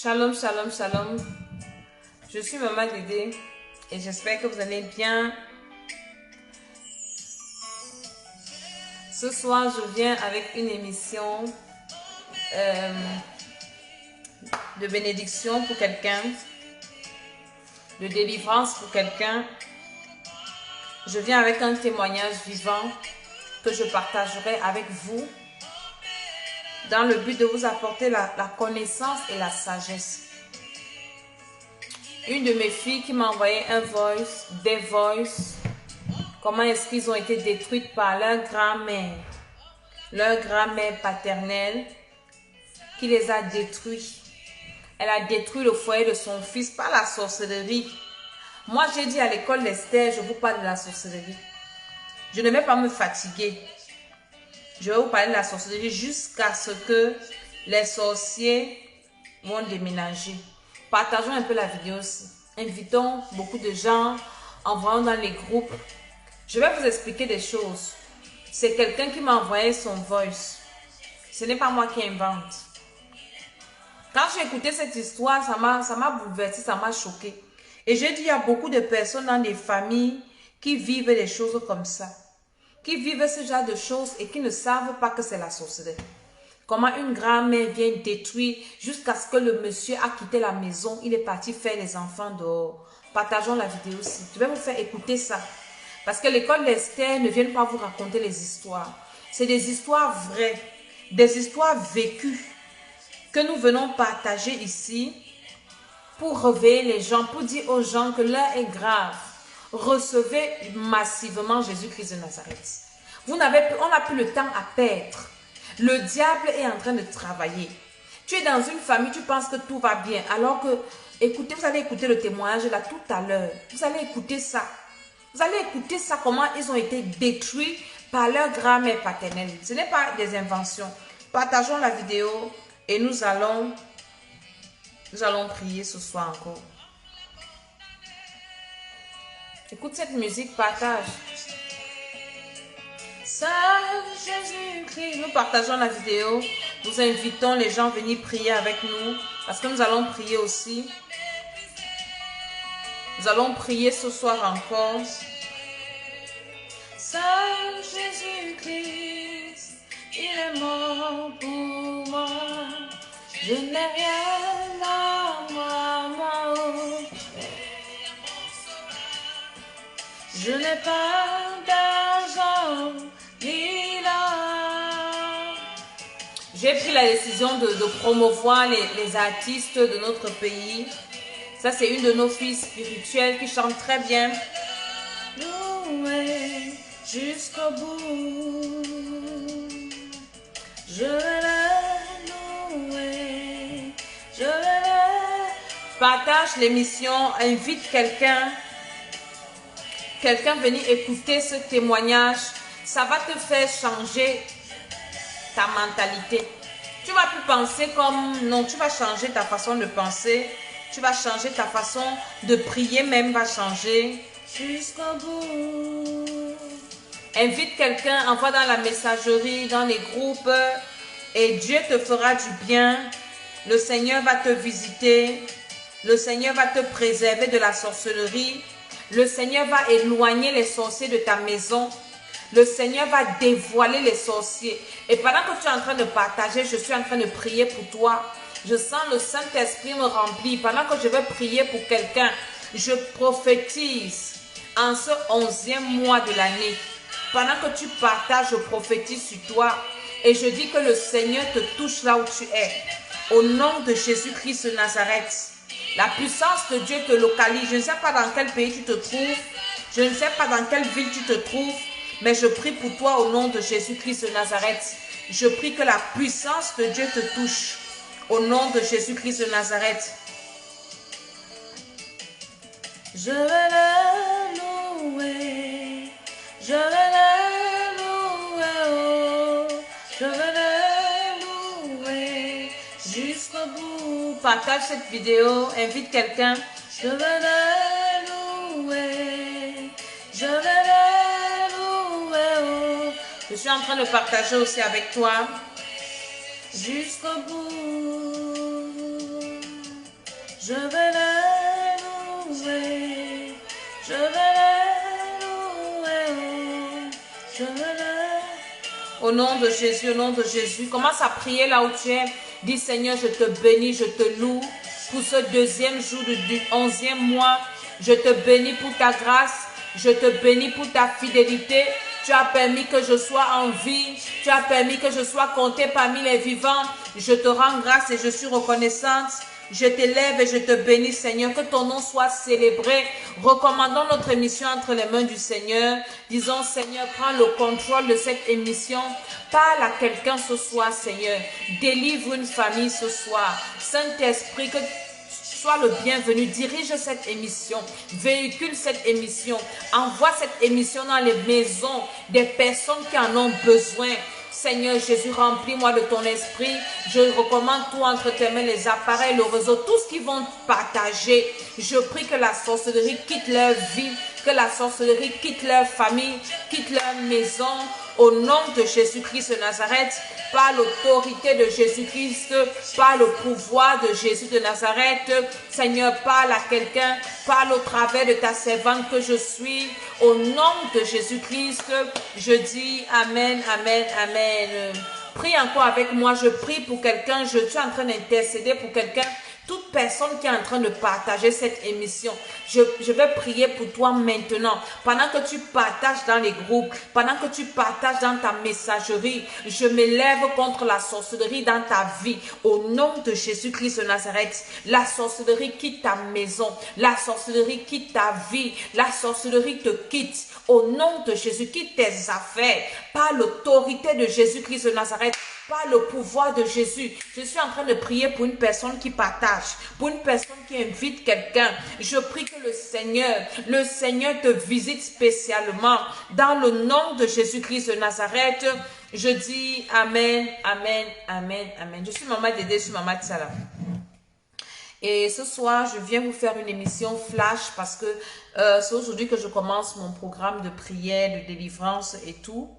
Shalom, shalom, shalom. Je suis Maman Dédé et j'espère que vous allez bien. Ce soir, je viens avec une émission de bénédiction pour quelqu'un, de délivrance pour quelqu'un. Je viens avec un témoignage vivant que je partagerai avec vous dans le but de vous apporter la connaissance et la sagesse. Une de mes filles qui m'a envoyé des voice, comment est-ce qu'ils ont été détruits par leur grand-mère paternelle qui les a détruits. Elle a détruit le foyer de son fils par la sorcellerie. Moi, j'ai dit à l'école d'Esther, je vous parle de la sorcellerie. Je ne vais pas me fatiguer. Je vais vous parler de la sorcellerie jusqu'à ce que les sorciers vont déménager. Partageons un peu la vidéo aussi. Invitons beaucoup de gens, envoyons dans les groupes. Je vais vous expliquer des choses. C'est quelqu'un qui m'a envoyé son voice. Ce n'est pas moi qui invente. Quand j'ai écouté cette histoire, ça m'a bouleversé, ça m'a choqué. Et j'ai dit, il y a beaucoup de personnes dans des familles qui vivent des choses comme ça. Qui vivent ce genre de choses et qui ne savent pas que c'est la sorcellerie. Comment une grand-mère vient détruire jusqu'à ce que le monsieur a quitté la maison. Il est parti faire les enfants dehors. Partageons la vidéo aussi. Je vais vous faire écouter ça. Parce que l'école d'Esther ne vient pas vous raconter les histoires. C'est des histoires vraies. Des histoires vécues que nous venons partager ici pour réveiller les gens, pour dire aux gens que l'heure est grave. Recevez massivement Jésus-Christ de Nazareth. On n'a plus le temps à perdre. Le diable est en train de travailler. Tu es dans une famille, tu penses que tout va bien. Alors que, écoutez, vous allez écouter le témoignage là tout à l'heure. Vous allez écouter ça. Vous allez écouter ça, comment ils ont été détruits par leur grand-mère paternelle. Ce n'est pas des inventions. Partageons la vidéo et nous allons prier ce soir encore. Écoute cette musique, partage. Saint Jésus-Christ. Nous partageons la vidéo. Nous invitons les gens à venir prier avec nous. Parce que nous allons prier aussi. Nous allons prier ce soir encore. Saint Jésus-Christ, il est mort pour moi. Je n'ai rien à moi. Je n'ai pas d'argent ni l'or. J'ai pris la décision de promouvoir les artistes de notre pays. Ça, c'est une de nos filles spirituelles qui chante très bien. Louer jusqu'au bout. Je vais le louer. Je vais le... Partage l'émission, invite quelqu'un. Quelqu'un venir écouter ce témoignage, ça va te faire changer ta mentalité. Tu vas plus penser comme... Non, tu vas changer ta façon de penser. Tu vas changer ta façon de prier même va changer. Jusqu'au bout. Invite quelqu'un, envoie dans la messagerie, dans les groupes. Et Dieu te fera du bien. Le Seigneur va te visiter. Le Seigneur va te préserver de la sorcellerie. Le Seigneur va éloigner les sorciers de ta maison. Le Seigneur va dévoiler les sorciers. Et pendant que tu es en train de partager, je suis en train de prier pour toi. Je sens le Saint-Esprit me remplir. Pendant que je vais prier pour quelqu'un, je prophétise en ce 11e mois de l'année. Pendant que tu partages, je prophétise sur toi. Et je dis que le Seigneur te touche là où tu es. Au nom de Jésus-Christ de Nazareth. La puissance de Dieu te localise. Je ne sais pas dans quel pays tu te trouves. Je ne sais pas dans quelle ville tu te trouves. Mais je prie pour toi au nom de Jésus-Christ de Nazareth. Je prie que la puissance de Dieu te touche. Au nom de Jésus-Christ de Nazareth. Je vais le louer. Je vais le louer. Oh. Je vais le louer jusqu'au bout. Partage cette vidéo, invite quelqu'un. Je vais le louer, je vais le louer. Oh. Je suis en train de partager aussi avec toi. Jusqu'au bout. Je vais le louer. Je vais le louer. Je vais le... Au nom de Jésus, au nom de Jésus, commence à prier là où tu es. Dis Seigneur, je te bénis, je te loue pour ce deuxième jour du 11e mois. Je te bénis pour ta grâce. Je te bénis pour ta fidélité. Tu as permis que je sois en vie. Tu as permis que je sois compté parmi les vivants. Je te rends grâce et je suis reconnaissante. Je t'élève et je te bénis, Seigneur. Que ton nom soit célébré. Recommandons notre émission entre les mains du Seigneur. Disons, Seigneur, prends le contrôle de cette émission. Parle à quelqu'un ce soir, Seigneur. Délivre une famille ce soir. Saint-Esprit, que sois le bienvenu, dirige cette émission, véhicule cette émission, envoie cette émission dans les maisons des personnes qui en ont besoin. Seigneur Jésus, remplis-moi de ton esprit. Je recommande tout entre tes mains, les appareils, le réseau, tout ce qu'ils vont partager. Je prie que la sorcellerie quitte leur vie, que la sorcellerie quitte leur famille, quitte leur maison. Au nom de Jésus-Christ de Nazareth, par l'autorité de Jésus-Christ, par le pouvoir de Jésus de Nazareth, Seigneur, parle à quelqu'un, parle au travers de ta servante que je suis. Au nom de Jésus-Christ, je dis Amen, Amen, Amen. Prie encore avec moi, je prie pour quelqu'un, je suis en train d'intercéder pour quelqu'un. Toute personne qui est en train de partager cette émission, je vais prier pour toi maintenant. Pendant que tu partages dans les groupes, pendant que tu partages dans ta messagerie, je m'élève contre la sorcellerie dans ta vie. Au nom de Jésus-Christ de Nazareth, la sorcellerie quitte ta maison, la sorcellerie quitte ta vie, la sorcellerie te quitte. Au nom de Jésus, quitte tes affaires, par l'autorité de Jésus-Christ de Nazareth. Par le pouvoir de Jésus, je suis en train de prier pour une personne qui partage, pour une personne qui invite quelqu'un. Je prie que le Seigneur te visite spécialement. Dans le nom de Jésus-Christ de Nazareth, je dis Amen, Amen, Amen, Amen. Je suis Maman Dédé, je suis Maman Tsala. Et ce soir, je viens vous faire une émission flash parce que c'est aujourd'hui que je commence mon programme de prière, de délivrance et tout.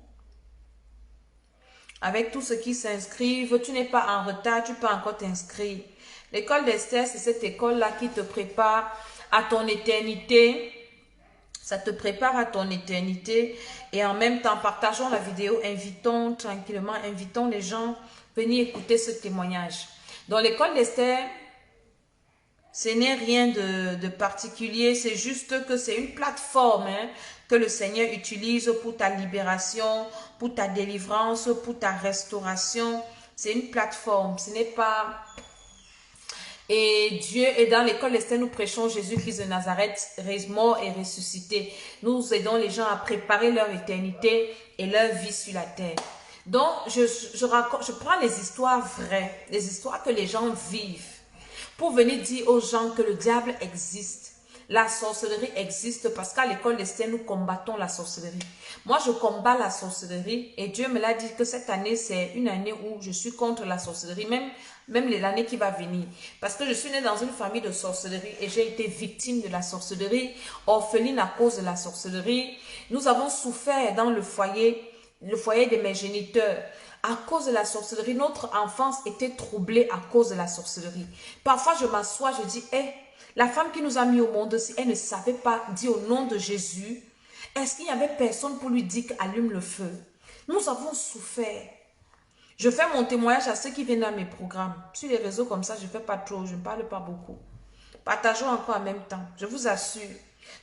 Avec tous ceux qui s'inscrivent, tu n'es pas en retard, tu peux encore t'inscrire. L'école d'Esther, c'est cette école-là qui te prépare à ton éternité. Ça te prépare à ton éternité. Et en même temps, partageons la vidéo, invitons tranquillement, invitons les gens à venir écouter ce témoignage. Dans l'école d'Esther, ce n'est rien de particulier, c'est juste que c'est une plateforme que le Seigneur utilise pour ta libération, pour ta délivrance, pour ta restauration. C'est une plateforme, ce n'est pas... Et Dieu est dans l'école d'Esther, nous prêchons Jésus-Christ de Nazareth, mort et ressuscité. Nous aidons les gens à préparer leur éternité et leur vie sur la terre. Donc, je prends les histoires vraies, les histoires que les gens vivent, pour venir dire aux gens que le diable existe. La sorcellerie existe parce qu'à l'école d'Esther, nous combattons la sorcellerie. Moi, je combats la sorcellerie et Dieu me l'a dit que cette année, c'est une année où je suis contre la sorcellerie, même l'année qui va venir. Parce que je suis née dans une famille de sorcellerie et j'ai été victime de la sorcellerie, orpheline à cause de la sorcellerie. Nous avons souffert dans le foyer de mes géniteurs. À cause de la sorcellerie, notre enfance était troublée à cause de la sorcellerie. Parfois, je m'assois, je dis, la femme qui nous a mis au monde, si elle ne savait pas dire au nom de Jésus, est-ce qu'il n'y avait personne pour lui dire allume le feu? Nous avons souffert. Je fais mon témoignage à ceux qui viennent dans mes programmes. Sur les réseaux comme ça, je ne fais pas trop, je ne parle pas beaucoup. Partageons encore en même temps, je vous assure.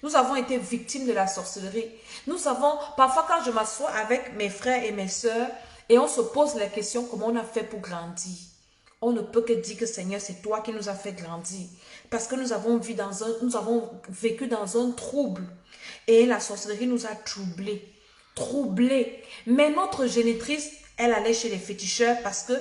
Nous avons été victimes de la sorcellerie. Nous avons, parfois quand je m'assois avec mes frères et mes sœurs, et on se pose la question comment on a fait pour grandir. On ne peut que dire que Seigneur, c'est toi qui nous as fait grandir. Parce que nous avons vécu dans un trouble. Et la sorcellerie nous a troublés. Troublés. Mais notre génitrice, elle allait chez les féticheurs parce que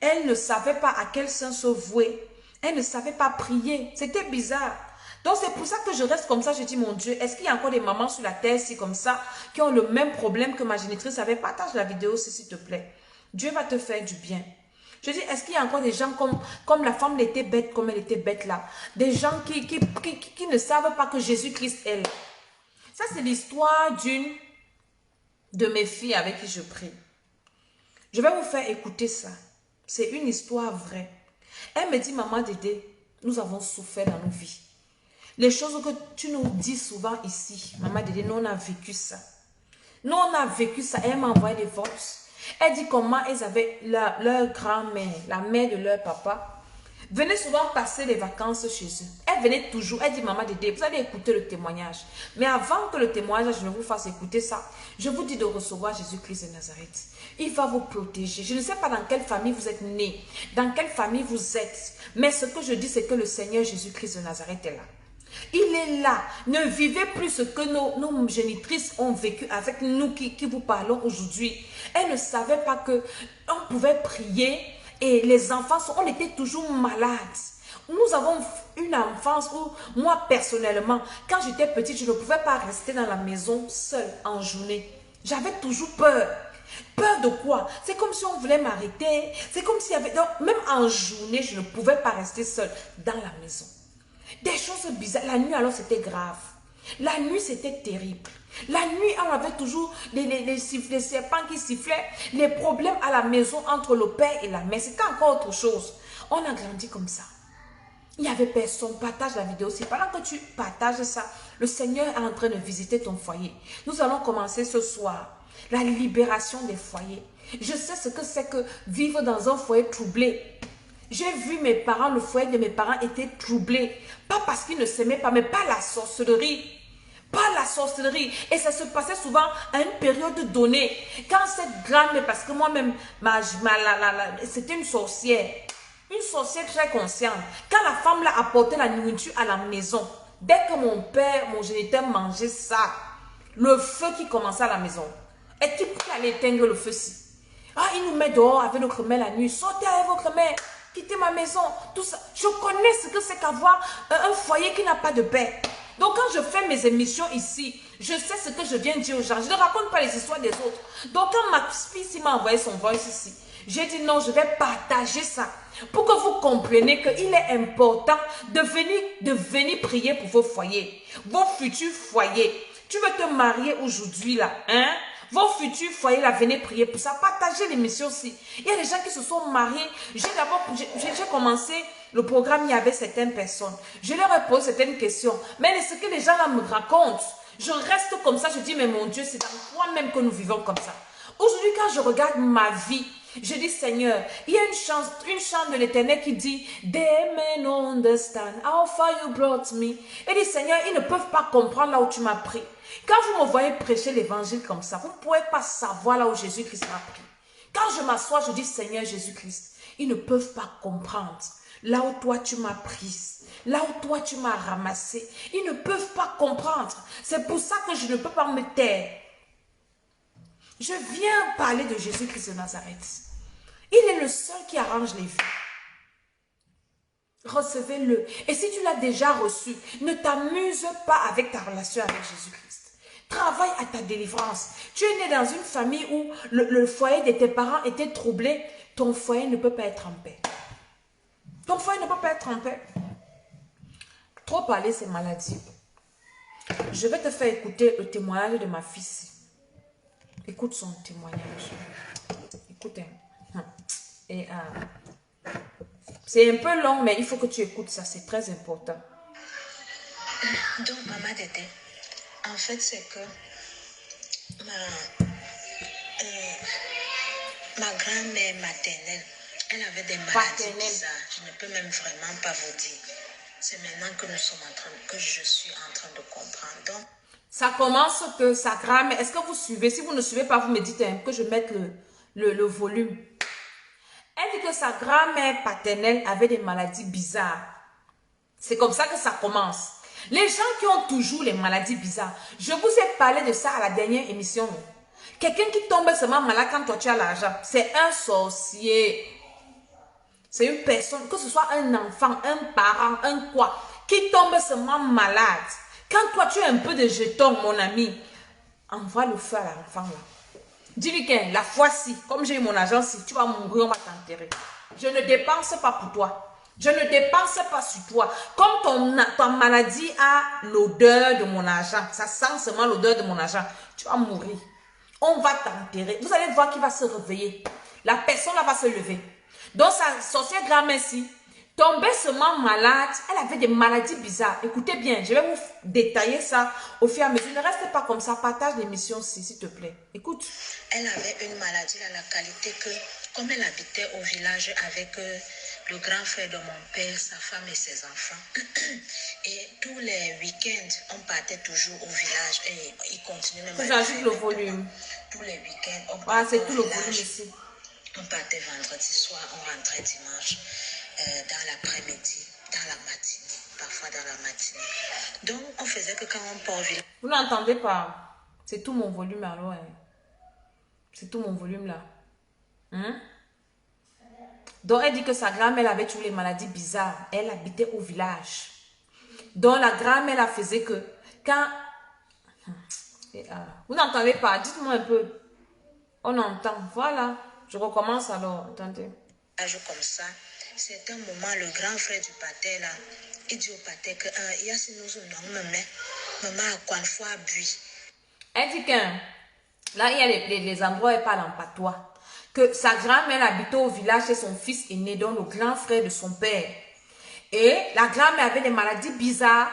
elle ne savait pas à quel saint se vouer. Elle ne savait pas prier. C'était bizarre. Donc c'est pour ça que je reste comme ça. Je dis, mon Dieu, est-ce qu'il y a encore des mamans sur la terre, si comme ça, qui ont le même problème que ma génitrice avait? Partage la vidéo, s'il te plaît. Dieu va te faire du bien. Je dis, est-ce qu'il y a encore des gens comme la femme était bête, comme elle était bête là? Des gens qui ne savent pas que Jésus-Christ est là. Ça, c'est l'histoire d'une de mes filles avec qui je prie. Je vais vous faire écouter ça. C'est une histoire vraie. Elle me dit, maman Dédé, Nous avons souffert dans nos vies. Les choses que tu nous dis souvent ici, maman Dédé, nous on a vécu ça. Nous on a vécu ça. Elle m'a envoyé des votes. Elle dit comment elles avaient leur grand-mère, la mère de leur papa, venait souvent passer les vacances chez eux. Elle venait toujours. Elle dit, maman Dédé, vous allez écouter le témoignage. Mais avant que le témoignage ne vous fasse écouter ça, je vous dis de recevoir Jésus-Christ de Nazareth. Il va vous protéger. Je ne sais pas dans quelle famille vous êtes né, dans quelle famille vous êtes. Mais ce que je dis, c'est que le Seigneur Jésus-Christ de Nazareth est là. Il est là. Ne vivez plus ce que nos génitrices ont vécu avec nous qui vous parlons aujourd'hui. Elles ne savaient pas que on pouvait prier et les enfants, on était toujours malades. Nous avons une enfance où, moi personnellement, quand j'étais petite, je ne pouvais pas rester dans la maison seule en journée. J'avais toujours peur. Peur de quoi? C'est comme si on voulait m'arrêter. C'est comme s'il y avait... Donc, même en journée, je ne pouvais pas rester seule dans la maison. Des choses bizarres. La nuit, alors, c'était grave. La nuit, c'était terrible. La nuit, on avait toujours les serpents qui sifflaient, les problèmes à la maison entre le père et la mère. C'était encore autre chose. On a grandi comme ça. Il n'y avait personne. Partage la vidéo aussi. Pendant que tu partages ça, le Seigneur est en train de visiter ton foyer. Nous allons commencer ce soir. La libération des foyers. Je sais ce que c'est que vivre dans un foyer troublé. J'ai vu mes parents, le foyer de mes parents était troublé. Pas parce qu'ils ne s'aimaient pas, mais pas la sorcellerie. Pas la sorcellerie. Et ça se passait souvent à une période donnée. Quand cette grand-mère, parce que moi-même, c'était une sorcière. Une sorcière très consciente. Quand la femme l'a apporté la nourriture à la maison, dès que mon père, mon géniteur mangeait ça, le feu qui commençait à la maison, et qui allait éteindre le feu-ci. Ah, il nous met dehors avec notre mère la nuit. Sortez avec votre mère. Quittez ma maison. Tout ça. Je connais ce que c'est qu'avoir un foyer qui n'a pas de paix. Donc quand je fais mes émissions ici, je sais ce que je viens dire aux gens. Je ne raconte pas les histoires des autres. Donc quand ma fille m'a envoyé son voice ici, j'ai dit non, je vais partager ça. Pour que vous compreniez qu'il est important de venir prier pour vos foyers. Vos futurs foyers. Tu veux te marier aujourd'hui là, hein? Vos futurs foyers là, venez prier pour ça. Partagez l'émission aussi. Il y a des gens qui se sont mariés. J'ai commencé le programme, il y avait certaines personnes. Je leur ai posé certaines questions. Mais ce que les gens là me racontent, je reste comme ça, je dis, mais mon Dieu, c'est dans toi-même que nous vivons comme ça. Aujourd'hui, quand je regarde ma vie, je dis, Seigneur, il y a une chante de l'Éternel qui dit, They may not understand how far you brought me. Et dit, Seigneur, ils ne peuvent pas comprendre là où tu m'as pris. Quand vous me voyez prêcher l'évangile comme ça, vous ne pouvez pas savoir là où Jésus-Christ m'a pris. Quand je m'assois, je dis, Seigneur Jésus-Christ, ils ne peuvent pas comprendre là où toi tu m'as prise, là où toi tu m'as ramassé. Ils ne peuvent pas comprendre. C'est pour ça que je ne peux pas me taire. Je viens parler de Jésus-Christ de Nazareth. Il est le seul qui arrange les vies. Recevez-le. Et si tu l'as déjà reçu, ne t'amuse pas avec ta relation avec Jésus-Christ. Travaille à ta délivrance. Tu es né dans une famille où le foyer de tes parents était troublé. Ton foyer ne peut pas être en paix. Ton foyer ne peut pas être en paix. Trop parler, c'est maladie. Je vais te faire écouter le témoignage de ma fille. Écoute son témoignage. Écoute. Et c'est un peu long, mais il faut que tu écoutes ça. C'est très important. Donc, maman Dédé, en fait, c'est que ma grand-mère maternelle, elle avait des maladies bizarres. Je ne peux même vraiment pas vous dire. C'est maintenant que je suis en train de comprendre. Donc, ça commence que sa grand-mère... Est-ce que vous suivez? Si vous ne suivez pas, vous me dites que je mette le volume. Elle dit que sa grand-mère paternelle avait des maladies bizarres. C'est comme ça que ça commence. Les gens qui ont toujours les maladies bizarres. Je vous ai parlé de ça à la dernière émission. Quelqu'un qui tombe seulement malade quand toi tu as l'argent. C'est un sorcier. C'est une personne, que ce soit un enfant, un parent, un quoi, qui tombe seulement malade. Quand toi tu as un peu de jetons, mon ami, envoie le feu à l'enfant là. Dis-lui que la fois-ci, comme j'ai eu mon argent, si tu vas mourir, on va t'enterrer. Je ne dépense pas pour toi. Je ne dépense pas sur toi. Comme ta maladie a l'odeur de mon argent, ça sent seulement l'odeur de mon argent, tu vas mourir. On va t'enterrer. Vous allez voir qu'il va se réveiller. La personne là va se lever. Donc sa sorcière grand-mère, si tombée seulement malade. Elle avait des maladies bizarres. Écoutez bien, je vais vous détailler ça au fur et à mesure. Ne reste pas comme ça. Partage l'émission s'il te plaît. Écoute. Elle avait une maladie à la qualité que, comme elle habitait au village avec le grand frère de mon père, sa femme et ses enfants, et tous les week-ends, on partait toujours au village et il continue même à j'ajoute le volume. Tous les week-ends, on Voilà, partait c'est tout le volume ici. On partait vendredi soir, on rentrait dimanche dans l'après-midi, dans la matinée, parfois dans la matinée. Donc, on faisait que quand on part au village. Vous n'entendez pas? C'est tout mon volume alors. Hein? C'est tout mon volume là. Hein? Donc, elle dit que sa grand-mère avait toujours les maladies bizarres. Elle habitait au village. Donc, la grand-mère la faisait que quand... Vous n'entendez pas? Dites-moi un peu. On entend. Voilà. Je recommence alors. Attendez. Comme ça, c'est un moment, le grand frère du pater là, il dit au pater que il y a si nous non, maman a quoi fois bu. Elle dit que là, il y a les endroits où elle parle en patois. Que sa grand-mère habitait au village et son fils est né, donc le grand frère de son père. Et la grand-mère avait des maladies bizarres.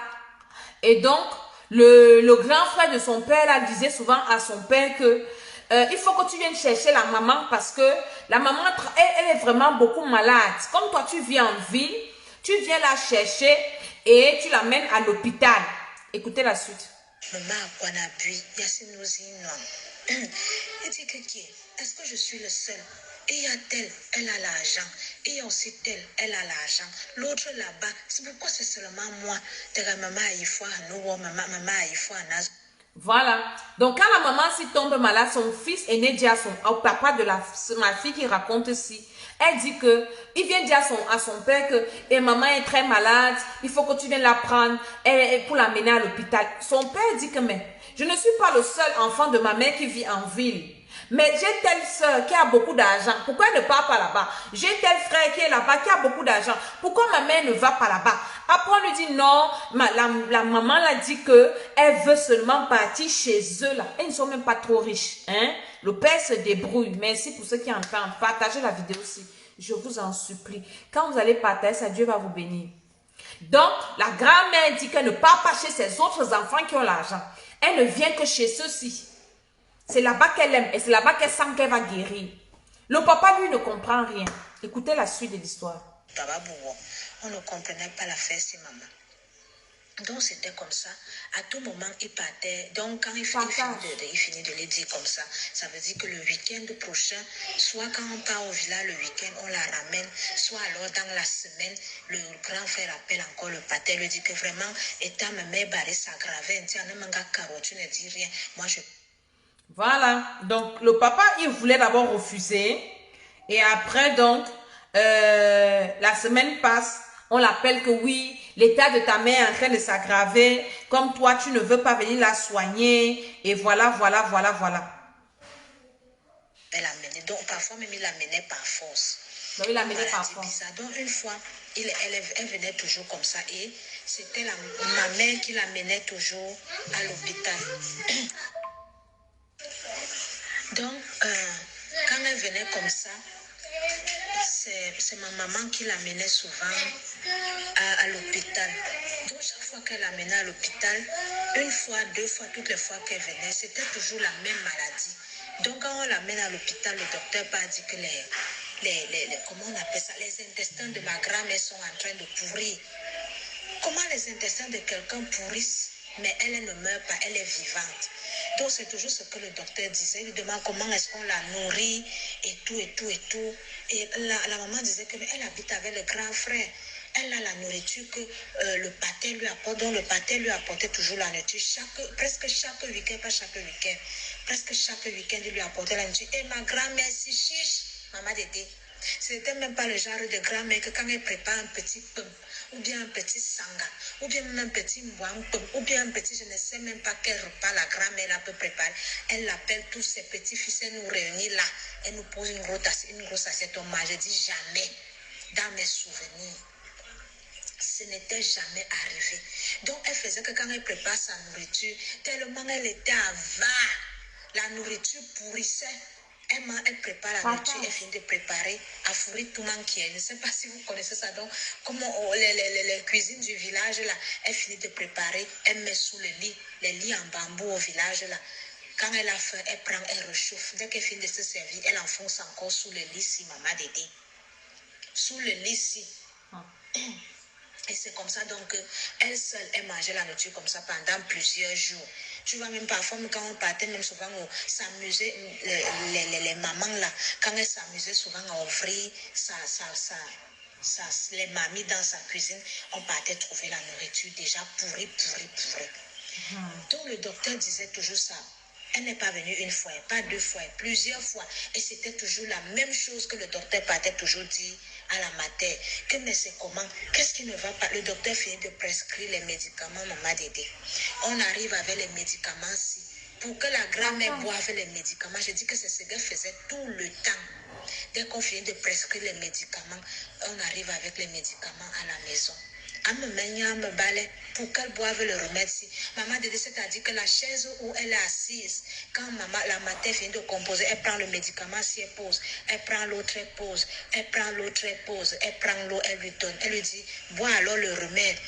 Et donc, le grand frère de son père là, disait souvent à son père que il faut que tu viennes chercher la maman parce que la maman, elle est vraiment beaucoup malade. Comme toi, tu vis en ville, tu viens la chercher et tu l'amènes à l'hôpital. Écoutez la suite. Maman, quoi n'a bu, il y a si nous non. Il dit que qui est-ce que je suis le seul? Et il y a telle, elle a l'argent. Et il y a aussi telle, elle a l'argent. L'autre là-bas, c'est pourquoi c'est seulement moi. Maman a eu foi à nous, maman a eu foi à nous. Voilà. Donc, quand la maman s'y tombe malade, son fils est né dire au papa de ma fille qui raconte ici. Elle dit que, il vient dire à son père que et maman est très malade, il faut que tu viennes la prendre pour l'amener à l'hôpital. Son père dit que, mais je ne suis pas le seul enfant de ma mère qui vit en ville. Mais j'ai telle soeur qui a beaucoup d'argent. Pourquoi elle ne part pas là-bas? J'ai tel frère qui est là-bas, qui a beaucoup d'argent. Pourquoi ma mère ne va pas là-bas? Après, on lui dit non. La maman l'a dit qu'elle veut seulement partir chez eux là. Ils ne sont même pas trop riches. Hein? Le père se débrouille. Merci pour ceux qui entendent. Partagez la vidéo aussi. Je vous en supplie. Quand vous allez partager ça, Dieu va vous bénir. Donc, la grand-mère dit qu'elle ne part pas chez ses autres enfants qui ont l'argent. Elle ne vient que chez ceux-ci. C'est là-bas qu'elle aime et c'est là-bas qu'elle sent qu'elle va guérir. Le papa, lui, ne comprend rien. Écoutez la suite de l'histoire. On ne comprenait pas l'affaire si maman. Donc, c'était comme ça. À tout moment, il partait. Donc, quand il finit de le dire comme ça, ça veut dire que le week-end prochain, soit quand on part au village le week-end, on la ramène, soit alors dans la semaine, le grand frère appelle encore le pater, lui dit que vraiment, étant ma mère barrée s'aggravait, tu ne dis rien. Moi, je... Voilà. Donc, le papa, il voulait d'abord refuser. Et après, donc, la semaine passe. On l'appelle que oui, l'état de ta mère est en train de s'aggraver. Comme toi, tu ne veux pas venir la soigner. Et voilà, voilà, voilà, voilà. Elle l'amenait. Donc, parfois même, il l'amenait par force. Donc, il l'amenait par force. Donc, une fois, elle venait toujours comme ça. Et c'était ma mère qui l'amenait toujours à l'hôpital. Donc, quand elle venait comme ça, c'est ma maman qui l'amenait souvent à l'hôpital. Donc, chaque fois qu'elle l'amenait à l'hôpital, une fois, deux fois, toutes les fois qu'elle venait, c'était toujours la même maladie. Donc, quand on l'amène à l'hôpital, le docteur pas dit que comment on appelle ça, les intestins de ma grand-mère sont en train de pourrir. Comment les intestins de quelqu'un pourrissent, mais elle ne meurt pas, elle est vivante. Donc, c'est toujours ce que le docteur disait. Il lui demande comment est-ce qu'on la nourrit et tout, et tout, et tout. Et la maman disait qu'elle habite avec le grand frère. Elle a la nourriture que le pater lui apporte. Donc, le pater lui apportait toujours la nourriture. Presque chaque week-end, pas chaque week-end. Presque chaque week-end, il lui apportait la nourriture. Et ma grand-mère si chiche, maman Dédé. C'était même pas le genre de grand-mère que quand elle prépare un petit pomme, ou bien un petit sanga, ou bien même un petit mouang-pomme, ou bien un petit, je ne sais même pas quel repas la grand-mère peut préparer. Elle appelle tous ses petits-fils, elle nous réunit là, elle nous pose une grosse assiette au mange. Je dis jamais, dans mes souvenirs, ce n'était jamais arrivé. Donc elle faisait que quand elle prépare sa nourriture, tellement elle était avare, la nourriture pourrissait. Elle prépare la nourriture, elle finit de préparer à fourrer tout manqué. Je ne sais pas si vous connaissez ça. Donc, comment les cuisines du village, là, elle finit de préparer, elle met sous le lit, les lits en bambou au village, là. Quand elle a faim, elle prend, elle réchauffe. Dès qu'elle finit de se servir, elle enfonce encore sous le lit, si maman Dédé. Sous le lit, si. Et c'est comme ça, donc, elle seule, elle mangeait la nourriture comme ça pendant plusieurs jours. Tu vois, même parfois, quand on partait, même souvent, on s'amusait, les mamans là, quand elles s'amusaient souvent à ouvrir les mamies dans sa cuisine, on partait trouver la nourriture déjà pourrie. Donc, le docteur disait toujours ça. Elle n'est pas venue une fois, pas deux fois, plusieurs fois. Et c'était toujours la même chose que le docteur partait toujours dire à la mater. Que mais c'est comment? Qu'est-ce qui ne va pas? Le docteur finit de prescrire les médicaments, maman Dédé. On arrive avec les médicaments si. Pour que la grand-mère boive les médicaments, je dis que c'est ce qu'elle faisait tout le temps. Dès qu'on finit de prescrire les médicaments, on arrive avec les médicaments à la maison. Me balai pour qu'elle boive le remède. Maman Dédé, c'est-à-dire que la chaise où elle est assise, quand la matin finit de composer, elle prend le médicament, si elle pose, elle prend l'autre, elle pose, elle prend l'autre, elle pose, elle prend l'eau, elle lui donne, elle lui dit, bois alors le remède.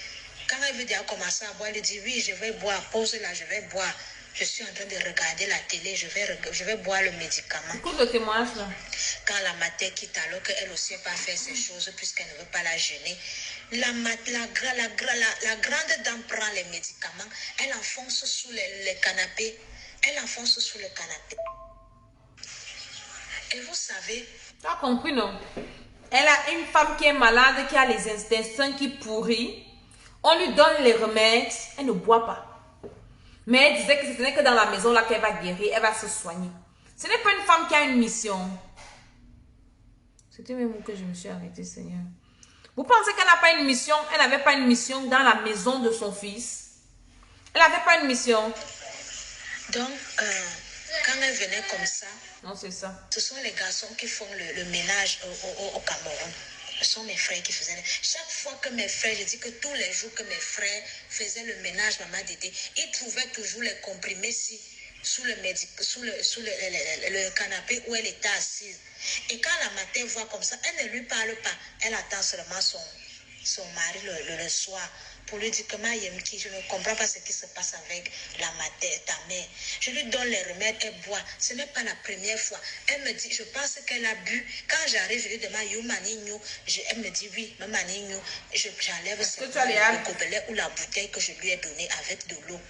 Quand elle veut déjà commencer à boire, elle dit, oui, je vais boire, pose là, je vais boire. Je suis en train de regarder la télé, je vais boire le médicament. Écoute le témoignage là. Quand la mater quitte, alors qu'elle aussi n'a pas fait ces choses, puisqu'elle ne veut pas la gêner, la grande dame prend les médicaments, elle enfonce sous les canapés. Elle enfonce sous le canapé. Et vous savez... Tu as compris, non? Elle a une femme qui est malade, qui a les intestins qui pourrissent. On lui donne les remèdes, elle ne boit pas. Mais elle disait que ce n'est que dans la maison là qu'elle va guérir, elle va se soigner. Ce n'est pas une femme qui a une mission. C'était même où que je me suis arrêtée, Seigneur. Vous pensez qu'elle n'a pas une mission? Elle n'avait pas une mission dans la maison de son fils. Elle n'avait pas une mission. Donc, quand elle venait comme ça, non, c'est ça. Ce sont les garçons qui font le ménage au Cameroun. Ce sont mes frères qui faisaient. Chaque fois que mes frères, je dis que tous les jours que mes frères faisaient le ménage, maman Dédé, ils trouvaient toujours les comprimés sous le canapé où elle était assise. Et quand la matin voit comme ça, elle ne lui parle pas. Elle attend seulement son mari le soir pour lui dire que Mayemki, je ne comprends pas ce qui se passe avec ta mère. Je lui donne les remèdes, elle boit. Ce n'est pas la première fois. Elle me dit, je pense qu'elle a bu. Quand j'arrive, je lui demande, elle me dit, oui, Mamanigno, j'enlève le gobelet ou la bouteille que je lui ai donnée avec de l'eau.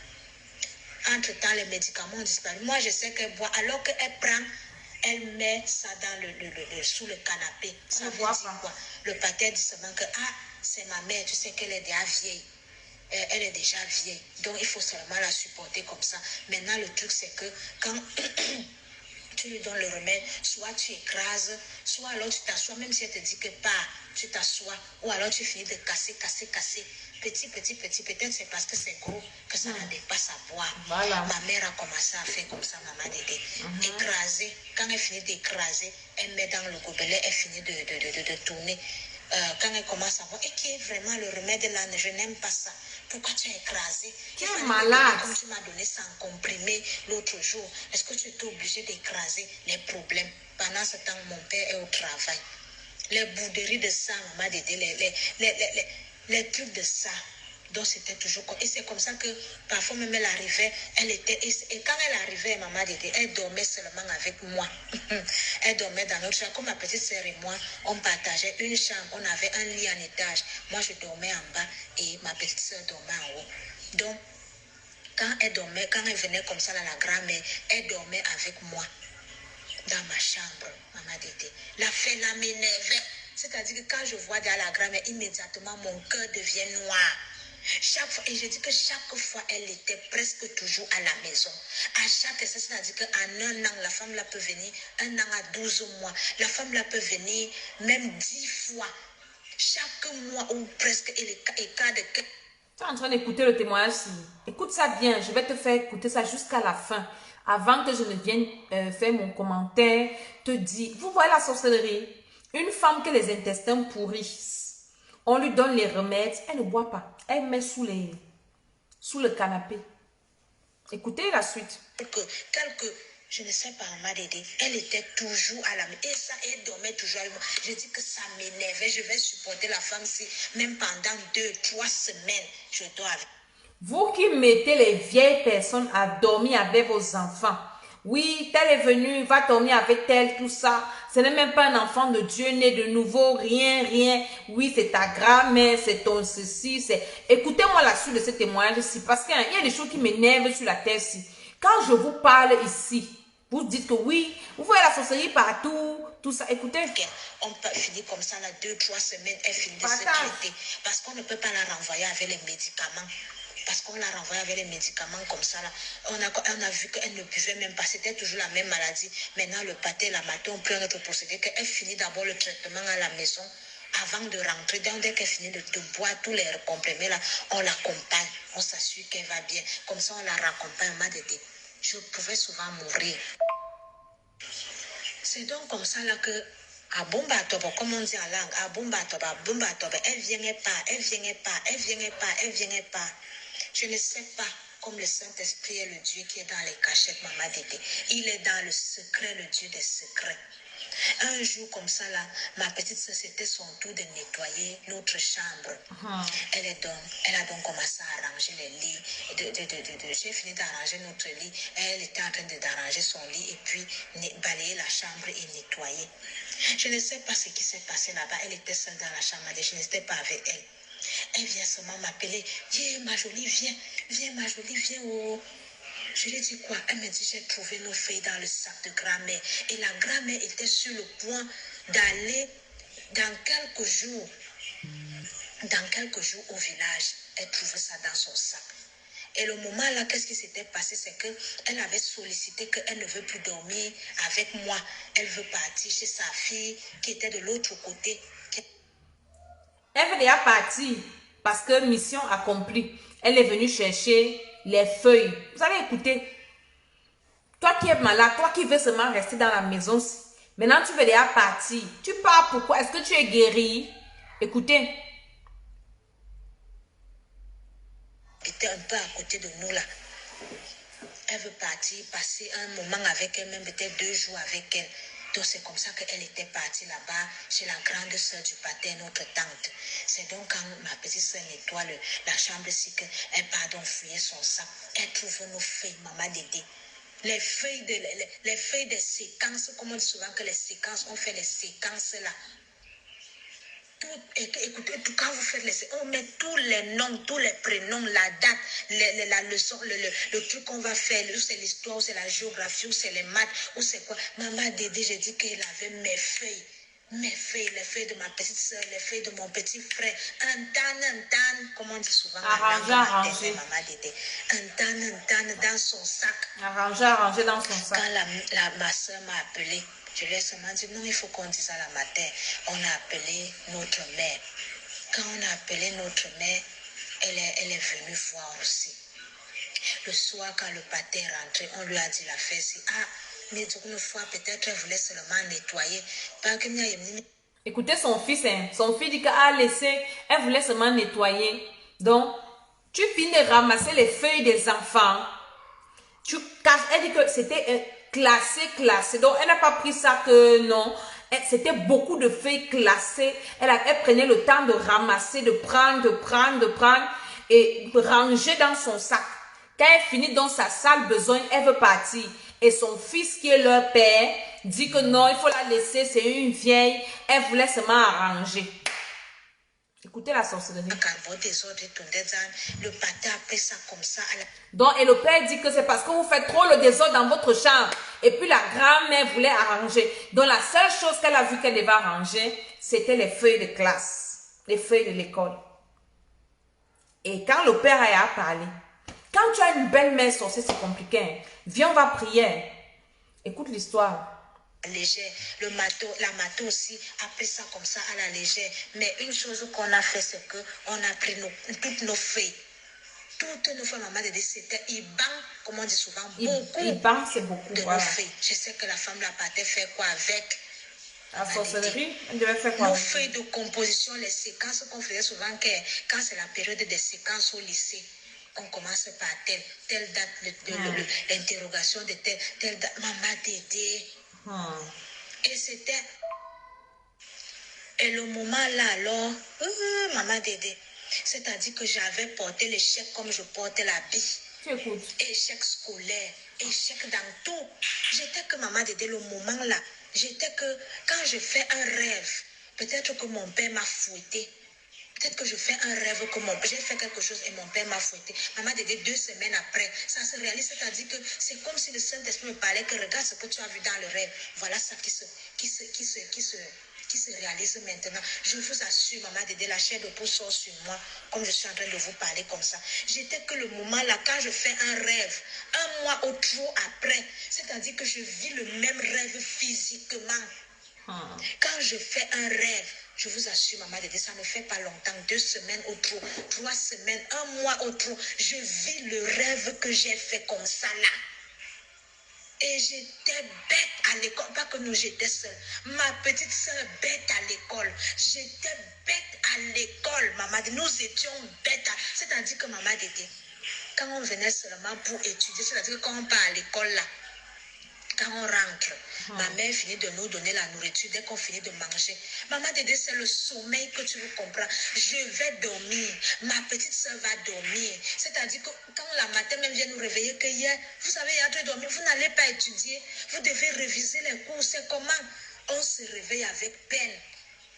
Entre-temps, les médicaments ont disparu. Moi, je sais qu'elle boit. Alors qu'elle prend, elle met ça dans sous le canapé. Ça veut dire quoi? Le pater dit seulement que, c'est ma mère, tu sais qu'elle est déjà vieille. Elle est déjà vieille. Donc, il faut seulement la supporter comme ça. Maintenant, le truc, c'est que quand tu lui donnes le remède, soit tu écrases, soit alors tu t'assois, même si elle te dit que pas, tu t'assois, ou alors tu finis de casser. Petit. Peut-être c'est parce que c'est gros que ça n'en dépasse à boire. Voilà. Ma mère a commencé à faire comme ça, maman Dédé. Écraser. Quand elle finit d'écraser, elle met dans le gobelet, elle finit de tourner. Quand elle commence à voir, et qui est vraiment le remède là, je n'aime pas ça. Pourquoi tu as écrasé? Tu es malade. Comme tu m'as donné sans comprimé l'autre jour, est-ce que tu étais obligé d'écraser les problèmes? Pendant ce temps, mon père est au travail. Les bouderies de ça, maman Dédé, les trucs de ça. Donc c'était toujours comme... Et c'est comme ça que parfois même elle arrivait, et quand elle arrivait, maman Dédé, elle dormait seulement avec moi. Elle dormait dans notre chambre. Comme ma petite sœur et moi, on partageait une chambre. On avait un lit en étage. Moi, je dormais en bas et ma petite sœur dormait en haut. Donc, quand elle venait comme ça, la grand-mère, elle dormait avec moi dans ma chambre, maman Dédé. La m'énervait. C'est-à-dire que quand je vois derrière la grand-mère, immédiatement, mon cœur devient noir. Chaque fois, et je dis que chaque fois, elle était presque toujours à la maison. À chaque fois, c'est-à-dire qu'en un an, la femme là peut venir, 1 an à 12 mois. La femme là peut venir même 10 fois. Chaque mois ou presque, et cas de... Tu es en train d'écouter le témoignage. Écoute ça bien, je vais te faire écouter ça jusqu'à la fin. Avant que je ne vienne faire mon commentaire, te dire, vous voyez la sorcellerie? Une femme que les intestins pourrissent, on lui donne les remèdes, elle ne boit pas. Elle met sous le canapé. Écoutez la suite. Je ne sais pas, maman Dédé. Elle était toujours à la maison. Et ça, elle dormait toujours avec moi. Je dis que ça m'énervait. Je vais supporter la femme si, même pendant 2-3 semaines, je dors avec. Vous qui mettez les vieilles personnes à dormir avec vos enfants. Oui, tel est venu, va dormir avec tel, tout ça. Ce n'est même pas un enfant de Dieu né de nouveau, rien, rien. Oui, c'est ta grand-mère, c'est ton ceci, c'est... Écoutez-moi la suite de ce témoignage-ci, parce qu'il y a des choses qui m'énervent sur la terre-ci. Quand je vous parle ici, vous dites que oui, vous voyez la sorcellerie partout, tout ça. Écoutez. On peut finir comme ça, là, 2-3 semaines, elle finit de se traiter. Parce qu'on ne peut pas la renvoyer avec les médicaments. Parce qu'on l'a renvoyée avec les médicaments comme ça, là. On a vu qu'elle ne buvait même pas. C'était toujours la même maladie. Maintenant, le pâté, la matin, on prend notre procédé. Qu'elle finit d'abord le traitement à la maison avant de rentrer. Dès qu'elle finit de boire tous les comprimés, là, on l'accompagne. On s'assure qu'elle va bien. Comme ça, on la raccompagne. Je pouvais souvent mourir. C'est donc comme ça là que à Bomba Toba, comme on dit en langue, à Bomba Toba, elle vient pas, elle vient pas, elle vient pas, elle vient pas. Je ne sais pas, comme le Saint-Esprit est le Dieu qui est dans les cachettes, maman Dédé. Il est dans le secret, le Dieu des secrets. Un jour comme ça là, ma petite soeur, c'était son tour de nettoyer notre chambre. Elle a donc commencé à arranger les lits. J'ai fini d'arranger notre lit. Elle était en train d'arranger son lit et puis balayer la chambre et nettoyer. Je ne sais pas ce qui s'est passé là-bas. Elle était seule dans la chambre. Je n'étais pas avec elle. Elle vient seulement m'appeler. Viens, ma jolie, viens. Viens, ma jolie, viens. Oh. Je lui ai dit quoi? Elle m'a dit, j'ai trouvé nos feuilles dans le sac de grand-mère. Et la grand-mère était sur le point d'aller dans quelques jours au village. Elle trouvait ça dans son sac. Et le moment là, qu'est-ce qui s'était passé? C'est qu'elle avait sollicité qu'elle ne veut plus dormir avec moi. Elle veut partir chez sa fille qui était de l'autre côté. Elle veut déjà partir parce que mission accomplie. Elle est venue chercher les feuilles. Vous allez écouter. Toi qui es malade, toi qui veux seulement rester dans la maison, maintenant tu veux déjà partir. Tu pars pourquoi? Est-ce que tu es guéri? Écoutez. Elle était un peu à côté de nous là. Elle veut partir, passer un moment avec elle, même peut-être 2 jours avec elle. Donc c'est comme ça qu'elle était partie là-bas chez la grande sœur du pater, notre tante. C'est donc quand ma petite sœur nettoie la chambre ici qu'elle part donc fouiller son sac. Elle trouve nos feuilles, maman Dédé. Les feuilles des séquences, comme on dit souvent que les séquences, on fait les séquences là. Écoutez, quand vous faites on met tous les noms, tous les prénoms, la date, la leçon, le truc qu'on va faire, ou c'est l'histoire, ou c'est la géographie, ou c'est les maths, ou c'est quoi. Maman Dédé, j'ai dit qu'elle avait mes feuilles, les feuilles de ma petite soeur, les feuilles de mon petit frère. Un tan, comme on dit souvent, Arrangé. Maman Dédé. Un tan dans son sac. Arrangé dans son sac. Quand ma soeur m'a appelé, je lui ai seulement dit, non, il faut qu'on dise à la matin. On a appelé notre mère. Quand on a appelé notre mère, elle est venue voir aussi. Le soir, quand le pater est rentré, on lui a dit la fête. Mais une fois, peut-être, elle voulait seulement nettoyer. Écoutez son fils, hein. Son fils dit elle voulait seulement nettoyer. Donc, tu finis de ramasser les feuilles des enfants. Tu casses, elle dit que c'était classé. Donc, elle n'a pas pris ça que non. C'était beaucoup de feuilles classées. Elle prenait le temps de ramasser, de prendre et ranger dans son sac. Quand elle finit dans sa salle besoin, elle veut partir. Et son fils, qui est leur père, dit que non, il faut la laisser, c'est une vieille. Elle voulait seulement arranger. Écoutez la sorcellerie. Le pater a pris ça comme ça. Donc, et le père dit que c'est parce que vous faites trop le désordre dans votre chambre. Et puis la grand-mère voulait arranger. Donc, la seule chose qu'elle a vu qu'elle devait arranger, c'était les feuilles de classe, les feuilles de l'école. Et quand le père a parlé, quand tu as une belle-mère sorcière, c'est compliqué. Hein? Viens, on va prier. Écoute l'histoire. Légère. La mato aussi a pris ça comme ça à la légère. Mais une chose qu'on a fait, c'est qu'on a pris toutes nos feuilles. Toutes nos feuilles, maman Dédé, c'était Iban, comme on dit souvent, beaucoup. Iban, c'est beaucoup. De nos feuilles. Je sais que la femme la partait faire quoi avec. La sorcellerie, elle devait faire quoi? Nos feuilles de composition, les séquences qu'on faisait souvent, quand c'est la période des séquences au lycée. On commence par telle date, l'interrogation de telle date. Maman Dédé. Et c'était... Et le moment là, alors, maman Dédé, c'est-à-dire que j'avais porté l'échec comme je portais l'habit. Échec scolaire, échec dans tout. J'étais que maman Dédé, le moment là, j'étais que quand je fais un rêve, peut-être que mon père m'a fouetté. Peut-être que je fais un rêve que j'ai fait quelque chose et mon père m'a fouetté. Maman Dédé, 2 semaines après, ça se réalise. C'est-à-dire que c'est comme si le Saint-Esprit me parlait que regarde ce que tu as vu dans le rêve. Voilà ça qui se réalise maintenant. Je vous assure, maman Dédé, la chair de poule sort sur moi, comme je suis en train de vous parler comme ça. J'étais que le moment là, quand je fais un rêve, un mois ou trop après, c'est-à-dire que je vis le même rêve physiquement. Quand je fais un rêve, je vous assure, maman Dédé, ça ne fait pas longtemps, 2 semaines ou trop, 3 semaines, un mois ou trop, je vis le rêve que j'ai fait comme ça là. Et j'étais bête à l'école, pas que nous j'étais seule. Ma petite soeur bête à l'école. J'étais bête à l'école, maman. Nous étions bêtes. C'est-à-dire que maman Dédé, quand on venait seulement pour étudier, c'est-à-dire que quand on part à l'école là, quand on rentre, ma mère finit de nous donner la nourriture dès qu'on finit de manger. Maman Dédé, c'est le sommeil que tu vous comprends. Je vais dormir. Ma petite soeur va dormir. C'est-à-dire que quand la matin même vient nous réveiller, que hier, vous savez, il y a de dormir, vous n'allez pas étudier. Vous devez réviser les cours. C'est comment on se réveille avec peine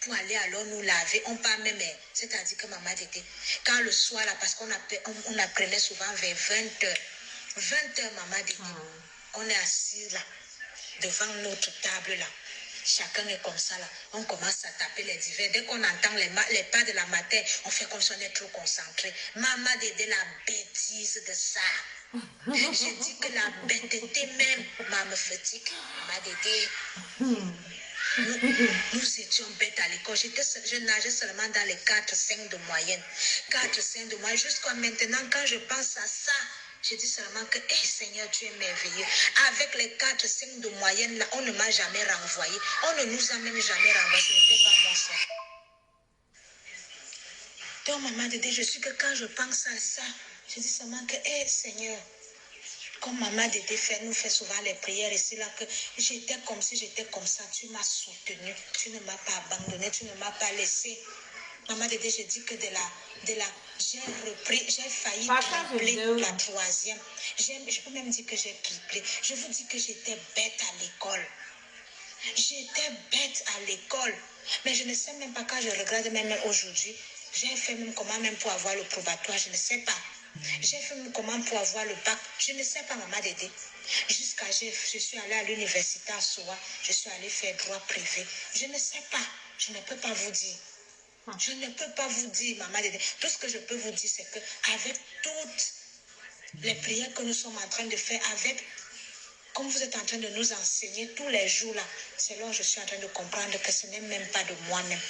pour aller alors nous laver. On part même, c'est-à-dire que maman Dédé, quand le soir là, parce qu'on apprenait souvent vers 20h. 20h, maman Dédé. On est assis là, devant notre table là. Chacun est comme ça là. On commence à taper les divers. Dès qu'on entend les pas de la matin, on fait comme si on est trop concentré. Maman Dédé, la bêtise de ça. Je dis que la bêteté même, maman me fatigue. Maman Dédé. Nous étions bêtes à l'école. Je nageais seulement dans les 4-5 de moyenne. 4-5 de moyenne. Jusqu'à maintenant, quand je pense à ça, je dis seulement que, Seigneur, tu es merveilleux. Avec les 4-5 de moyenne, là, on ne m'a jamais renvoyé. On ne nous a même jamais renvoyé. Ce n'était pas moi ça. Donc, maman Dédé, je suis que quand je pense à ça, je dis seulement que, Seigneur, comme maman Dédé nous fait souvent les prières ici, là, que j'étais comme si j'étais comme ça. Tu m'as soutenu. Tu ne m'as pas abandonné. Tu ne m'as pas laissé. Maman Dédé, je dis que j'ai failli tripler la 3e. Je peux même dire que j'ai triplé. Je vous dis que j'étais bête à l'école. J'étais bête à l'école. Mais je ne sais même pas, quand je regarde même aujourd'hui, j'ai fait même comment même pour avoir le probatoire, je ne sais pas. J'ai fait même comment pour avoir le bac, je ne sais pas, maman Dédé. Jusqu'à je suis allée à l'université à Soa, je suis allée faire droit privé. Je ne sais pas, je ne peux pas vous dire. Je ne peux pas vous dire, maman Dédé. Tout ce que je peux vous dire, c'est que avec toutes les prières que nous sommes en train de faire, comme vous êtes en train de nous enseigner tous les jours là, c'est là où je suis en train de comprendre que ce n'est même pas de moi-même.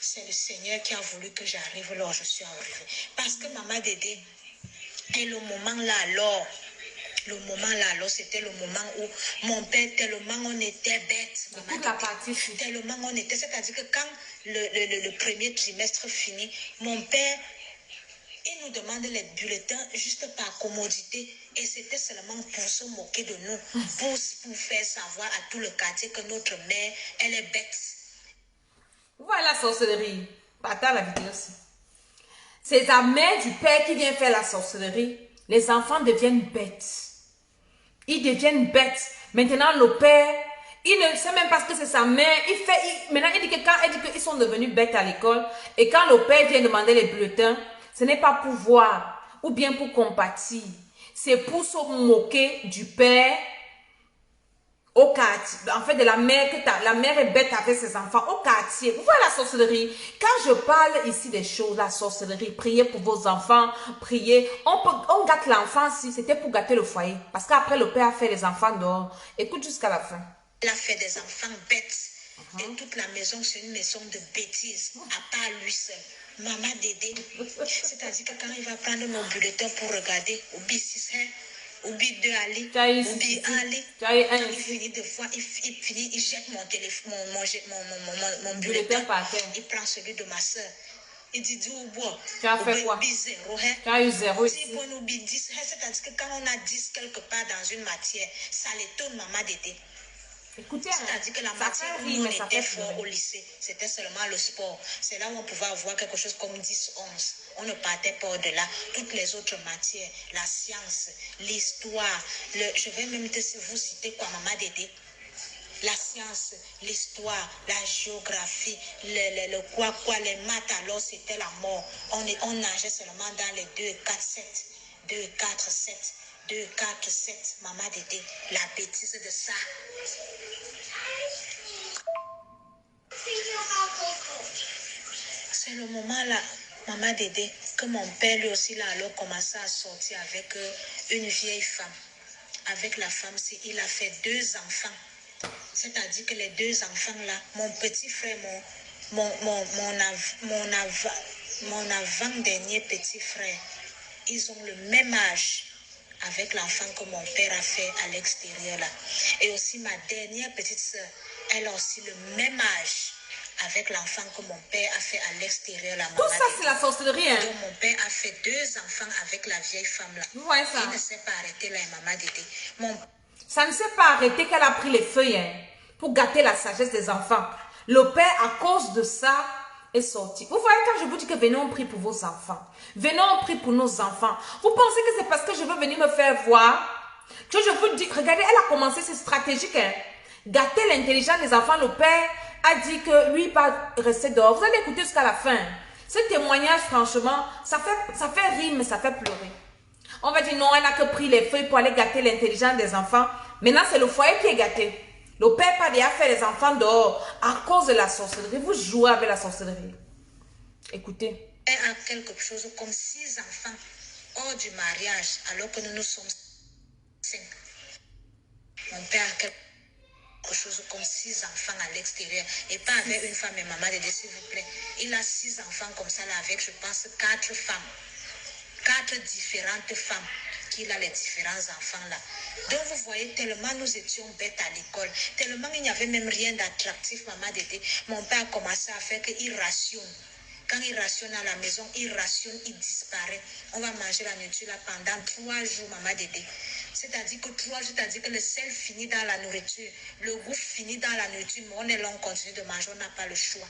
C'est le Seigneur qui a voulu que j'arrive là où je suis arrivée. Parce que maman Dédé, et le moment là alors, c'était le moment où mon père, tellement on était bêtes. Tellement on était, c'est-à-dire que quand le premier trimestre finit, mon père, il nous demande les bulletins juste par commodité. Et c'était seulement pour se moquer de nous, pour faire savoir à tout le quartier que notre mère, elle est bête. Voilà la sorcellerie. Attends la vidéo aussi. C'est la mère du père qui vient faire la sorcellerie. Les enfants deviennent bêtes. Ils deviennent bêtes. Maintenant, le père, il ne sait même pas ce que c'est sa mère. Maintenant, il dit que quand elle dit qu'ils sont devenus bêtes à l'école, et quand le père vient demander les bulletins, ce n'est pas pour voir ou bien pour compatir. C'est pour se moquer du père au quartier. En fait, de la mère, la mère est bête avec ses enfants au quartier. Vous voyez la sorcellerie. Quand je parle ici des choses, la sorcellerie, priez pour vos enfants, priez. On gâte l'enfant si c'était pour gâter le foyer. Parce qu'après, le père a fait les enfants dehors. Écoute jusqu'à la fin. Il a fait des enfants bêtes. Et toute la maison, c'est une maison de bêtises, à part lui seul. Maman Dédé, c'est-à-dire que quand il va prendre nos bulletins pour regarder, oublie 6 oublie 2 Ali, oublie 1 Ali, quand il finit de fois, il jette mon téléphone, mon bulletin, il prend celui de ma soeur. Il dit, tu as fait quoi? Tu as eu 0 ici. C'est-à-dire que quand on a 10 quelque part dans une matière, ça l'étonne maman Dédé. Écoutez, c'est-à-dire que la matière où on était fort au lycée, c'était seulement le sport. C'est là où on pouvait avoir quelque chose comme 10, 11. On ne partait pas au-delà. Toutes les autres matières, la science, l'histoire, je vais même vous citer quoi, maman Dédé? La science, l'histoire, la géographie, les maths, alors c'était la mort. On nageait seulement dans les 2, 4, 7. 2, 4, 7. 2, 4, 7. Maman Dédé, la bêtise de ça. C'est le moment là, maman Dédé, que mon père lui aussi là alors commençait à sortir avec une vieille femme. Avec la femme, il a fait 2 enfants. C'est-à-dire que les 2 enfants là, mon petit frère, mon avant-dernier petit frère, ils ont le même âge avec l'enfant que mon père a fait à l'extérieur là. Et aussi ma dernière petite soeur, elle a aussi le même âge avec l'enfant que mon père a fait à l'extérieur là. Tout ça c'est la sorcellerie. Hein? Donc mon père a fait 2 enfants avec la vieille femme là. Vous voyez ça? Il ne s'est pas arrêté là, maman Dédé. Ça ne s'est pas arrêté qu'elle a pris les feuilles hein, pour gâter la sagesse des enfants. Le père, à cause de ça, est sorti. Vous voyez, quand je vous dis que venez, on prie pour vos enfants. Venez, on prie pour nos enfants. Vous pensez que c'est parce que je veux venir me faire voir que je vous dis, regardez, elle a commencé, c'est stratégique. Hein, gâter l'intelligence des enfants. Le père a dit que lui, pas rester dehors. Vous allez écouter jusqu'à la fin. Ce témoignage, franchement, ça fait rire, mais ça fait pleurer. On va dire non, elle n'a que pris les feuilles pour aller gâter l'intelligence des enfants. Maintenant, c'est le foyer qui est gâté. Le père pas déjà fait les enfants dehors à cause de la sorcellerie. Vous jouez avec la sorcellerie. Écoutez. Elle a quelque chose comme 6 enfants hors du mariage, alors que nous sommes 5. Mon père a quelque chose comme 6 enfants à l'extérieur. Et pas avec une femme et maman Dédé, s'il vous plaît. Il a 6 enfants comme ça là avec, je pense, 4 femmes. 4 différentes femmes qu'il a les différents enfants là. Donc vous voyez, tellement nous étions bêtes à l'école, tellement il n'y avait même rien d'attractif, maman Dédé. Mon père a commencé à faire qu'il rationne. Quand il rationne à la maison, il rationne, il disparaît. On va manger la nourriture là pendant 3 jours, maman Dédé. C'est-à-dire que 3 jours, c'est-à-dire que le sel finit dans la nourriture, le goût finit dans la nourriture, mais on est là, on continue de manger, on n'a pas le choix.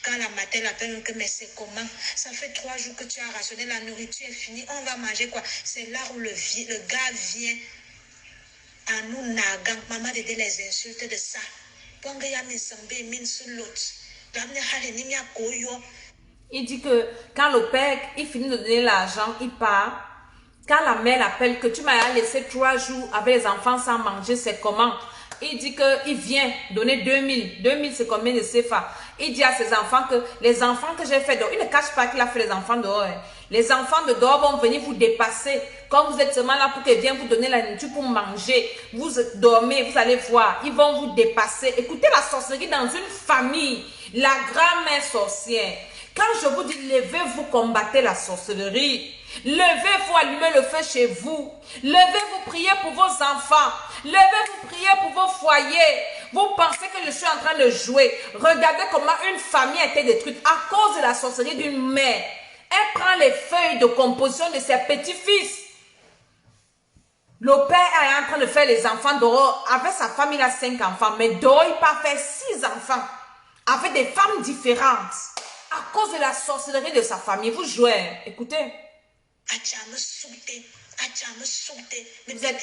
Quand la matin l'appelle, mais c'est comment? Ça fait 3 jours que tu as rationné, la nourriture est finie, on va manger quoi? C'est là où le gars vient à nous naguant. Maman Dédé les insulte de ça. Il dit que quand le père, il finit de donner l'argent, il part. Quand la mère l'appelle, que tu m'as laissé 3 jours avec les enfants sans manger, c'est comment? Il dit qu'il vient donner 2000. 2000, c'est combien de CFA? Il dit à ses enfants que les enfants que j'ai fait dehors, il ne cache pas qu'il a fait les enfants dehors. Hein. Les enfants de dehors vont venir vous dépasser. Quand vous êtes seulement là pour qu'ils viennent vous donner la nourriture pour manger, vous dormez, vous allez voir, ils vont vous dépasser. Écoutez la sorcellerie dans une famille, la grand-mère sorcière. Quand je vous dis, levez-vous, combattez la sorcellerie. Levez-vous, allumez le feu chez vous. Levez-vous, priez pour vos enfants. Levez-vous, priez pour vos foyers. Vous pensez que je suis en train de jouer. Regardez comment une famille a été détruite à cause de la sorcellerie d'une mère. Elle prend les feuilles de composition de ses petits-fils. Le père est en train de faire les enfants dehors. Avec sa femme, il a 5 enfants. Mais dehors, il peut faire 6 enfants. Avec des femmes différentes. À cause de la sorcellerie de sa famille. Vous jouez. Écoutez. Vous êtes...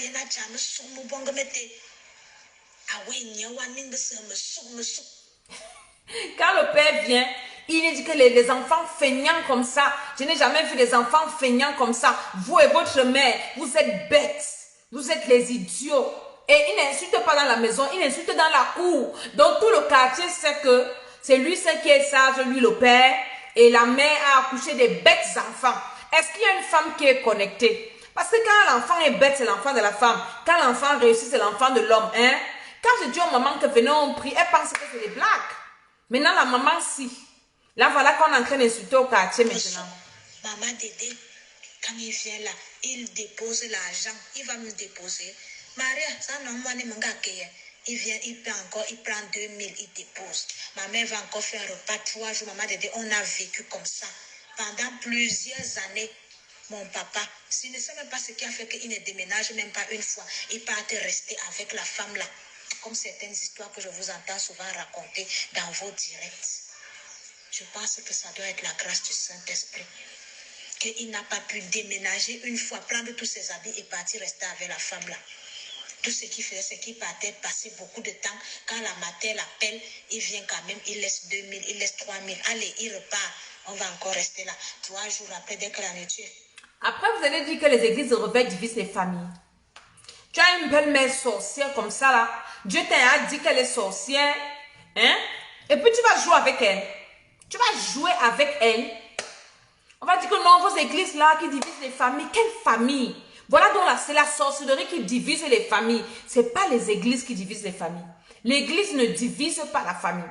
Quand le père vient, il dit que les enfants feignants comme ça, je n'ai jamais vu des enfants feignants comme ça. Vous et votre mère, vous êtes bêtes. Vous êtes les idiots. Et il n'insulte pas dans la maison, il insulte dans la cour. Donc tout le quartier sait que c'est lui qui est sage, lui le père. Et la mère a accouché des bêtes enfants. Est-ce qu'il y a une femme qui est connectée? Parce que quand l'enfant est bête, c'est l'enfant de la femme. Quand l'enfant réussit, c'est l'enfant de l'homme. Hein? Quand je dis aux mamans que venez, on prie, elles pensent que c'est des blagues. Maintenant, la maman, si. Là, voilà qu'on est en train d'insulter au quartier maintenant. Maman Dédé, quand il vient là, il dépose l'argent. Il va me déposer. Maria, ça non, moi, Il vient, il prend 2000, il dépose. Ma mère va encore faire un repas 3 jours. Maman Dédé, on a vécu comme ça. Pendant plusieurs années, mon papa, je ne sais même pas ce qui a fait qu'il ne déménage même pas une fois. Il partait rester avec la femme là. Comme certaines histoires que je vous entends souvent raconter dans vos directs. Je pense que ça doit être la grâce du Saint-Esprit. Qu'il n'a pas pu déménager une fois, prendre tous ses habits et partir rester avec la femme là. Tout ce qu'il faisait, c'est qu'il partait passer beaucoup de temps. Quand la matin l'appelle, il vient quand même, il laisse 2000, il laisse 3000. Allez, il repart. On va encore rester là. 3 jours après, dès que la nourriture. Après, vous allez dire que les églises rebelles divisent les familles. Tu as une belle-mère sorcière comme ça là. Dieu t'a dit qu'elle est sorcière. Hein? Et puis tu vas jouer avec elle. Tu vas jouer avec elle. On va dire que non, vos églises là qui divisent les familles. Quelle famille? Voilà donc là, c'est la sorcellerie qui divise les familles. Ce n'est pas les églises qui divisent les familles. L'église ne divise pas la famille.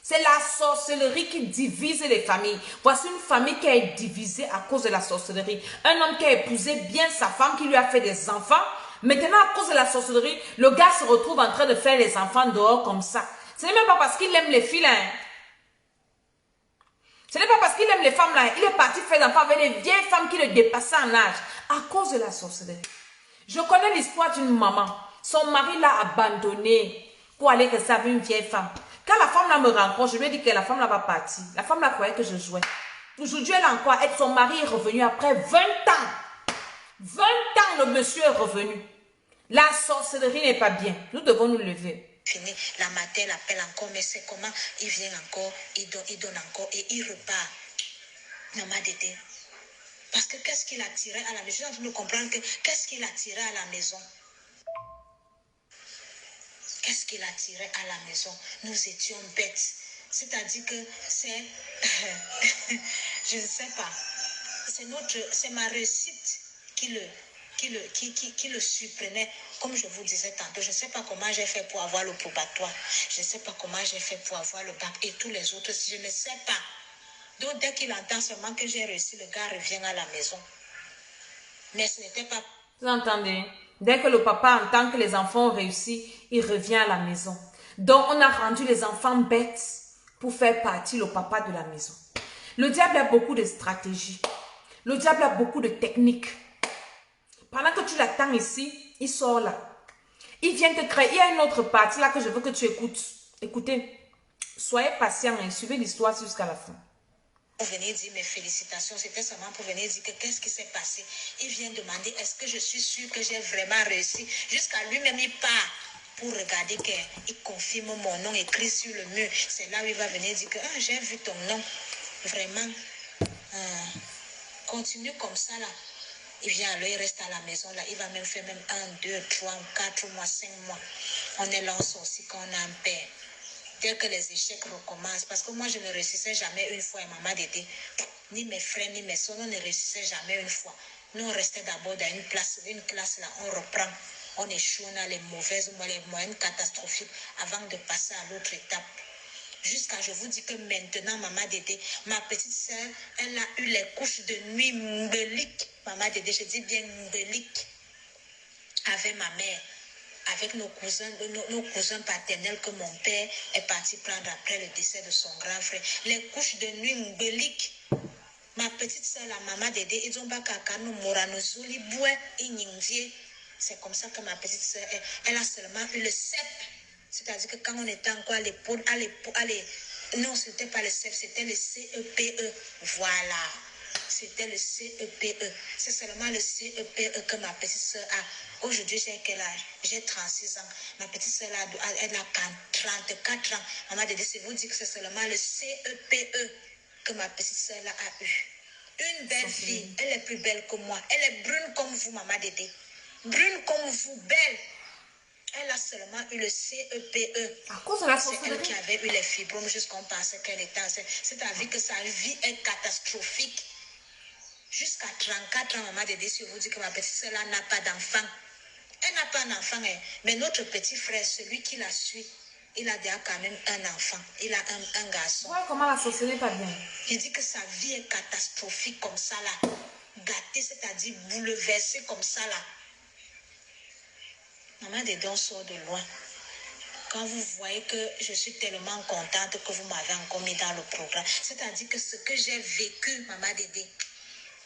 C'est la sorcellerie qui divise les familles. Voici une famille qui est divisée à cause de la sorcellerie. Un homme qui a épousé bien sa femme, qui lui a fait des enfants. Maintenant, à cause de la sorcellerie, le gars se retrouve en train de faire les enfants dehors comme ça. Ce n'est même pas parce qu'il aime les filles là. Ce n'est pas parce qu'il aime les femmes là. Il est parti faire des enfants avec les vieilles femmes qui le dépassaient en âge. À cause de la sorcellerie. Je connais l'histoire d'une maman. Son mari l'a abandonnée pour aller rester avec une vieille femme. Quand la femme là me rencontre, je lui ai dit que la femme là va partir. La femme là croyait que je jouais. Aujourd'hui, elle a encore. Son mari est revenu après 20 ans. 20 ans, le monsieur est revenu. La sorcellerie n'est pas bien. Nous devons nous lever. Fini, la matin, il appelle encore, mais c'est comment? Il vient encore, il donne encore et il repart. Maman Dédé. Parce que qu'est-ce qu'il attirait à la maison? Je suis en train de comprendre que qu'est-ce qu'il attirait à la maison? Qu'est-ce qu'il attirait à la maison? Nous étions bêtes. C'est-à-dire que c'est... je ne sais pas. C'est ma réussite qui le surprenait. Comme je vous disais tantôt, je ne sais pas comment j'ai fait pour avoir le probatoire. Je ne sais pas comment j'ai fait pour avoir le bac et tous les autres. Je ne sais pas. Donc, dès qu'il entend seulement que j'ai réussi, le gars revient à la maison. Mais ce n'était pas... Vous entendez? Dès que le papa entend que les enfants ont réussi, il revient à la maison. Donc, on a rendu les enfants bêtes pour faire partie le papa de la maison. Le diable a beaucoup de stratégies. Le diable a beaucoup de techniques. Pendant que tu l'attends ici, il sort là. Il vient te créer. Il y a une autre partie là que je veux que tu écoutes. Écoutez, soyez patient et suivez l'histoire jusqu'à la fin. Pour venir dire mes félicitations, c'était seulement pour venir dire que qu'est-ce qui s'est passé. Il vient demander est-ce que je suis sûre que j'ai vraiment réussi. Jusqu'à lui-même, il part pour regarder qu'il confirme mon nom écrit sur le mur. C'est là où il va venir dire que j'ai vu ton nom. Vraiment. Continue comme ça là. Il vient alors, il reste à la maison là. Il va même faire même 1, 2, 3, 4 mois, 5 mois. On est là aussi quand on a un père. Dès que les échecs recommencent, parce que moi je ne réussissais jamais une fois, et Maman Dédé, ni mes frères, ni mes soeurs, on ne réussissait jamais une fois. Nous on restait d'abord dans une classe là, on reprend, on échoue, on a les moyennes catastrophiques avant de passer à l'autre étape. Jusqu'à, je vous dis que maintenant, Maman Dédé, ma petite soeur, elle a eu les couches de nuit mbéliques. Maman Dédé, je dis bien mbéliques, avec ma mère. Avec nos cousins paternels que mon père est parti prendre après le décès de son grand frère. Les couches de nuit mbéliques. Ma petite soeur, la Maman Dédé, ils ont pas kakano moranozuli boué inyingvie. C'est comme ça que ma petite soeur, elle a seulement eu le CEP. C'est-à-dire que quand on était encore à l'épaule, non, c'était pas le CEP, c'était le CEPE. Voilà. C'était le CEPE. C'est seulement le CEPE que ma petite soeur a. Aujourd'hui, j'ai quel âge? J'ai 36 ans. Ma petite soeur, elle a 34 ans. Maman Dédé, c'est vous dire que c'est seulement le CEPE que ma petite soeur a eu. Une belle fille. Elle est plus belle que moi. Elle est brune comme vous, Maman Dédé. Brune comme vous, belle. Elle a seulement eu le CEPE. À cause de la C'est elle sorcellerie. qui avait eu les fibromes jusqu'on pensait qu'elle était enceinte. C'est-à-dire que sa vie est catastrophique. Jusqu'à 34 ans, Maman Dédé, si vous dit que ma petite soeur n'a pas d'enfant. Elle n'a pas d'enfant, mais notre petit frère, celui qui la suit, il a déjà quand même un enfant. Il a un garçon. Ouais, comment la sorcellerie n'est pas bien. Je dis que sa vie est catastrophique comme ça là. Gâtée, c'est-à-dire bouleversée comme ça là. Maman Dédé, on sort de loin. quand vous voyez que je suis tellement contente que vous m'avez encore mis dans le programme. C'est-à-dire que ce que j'ai vécu, Maman Dédé,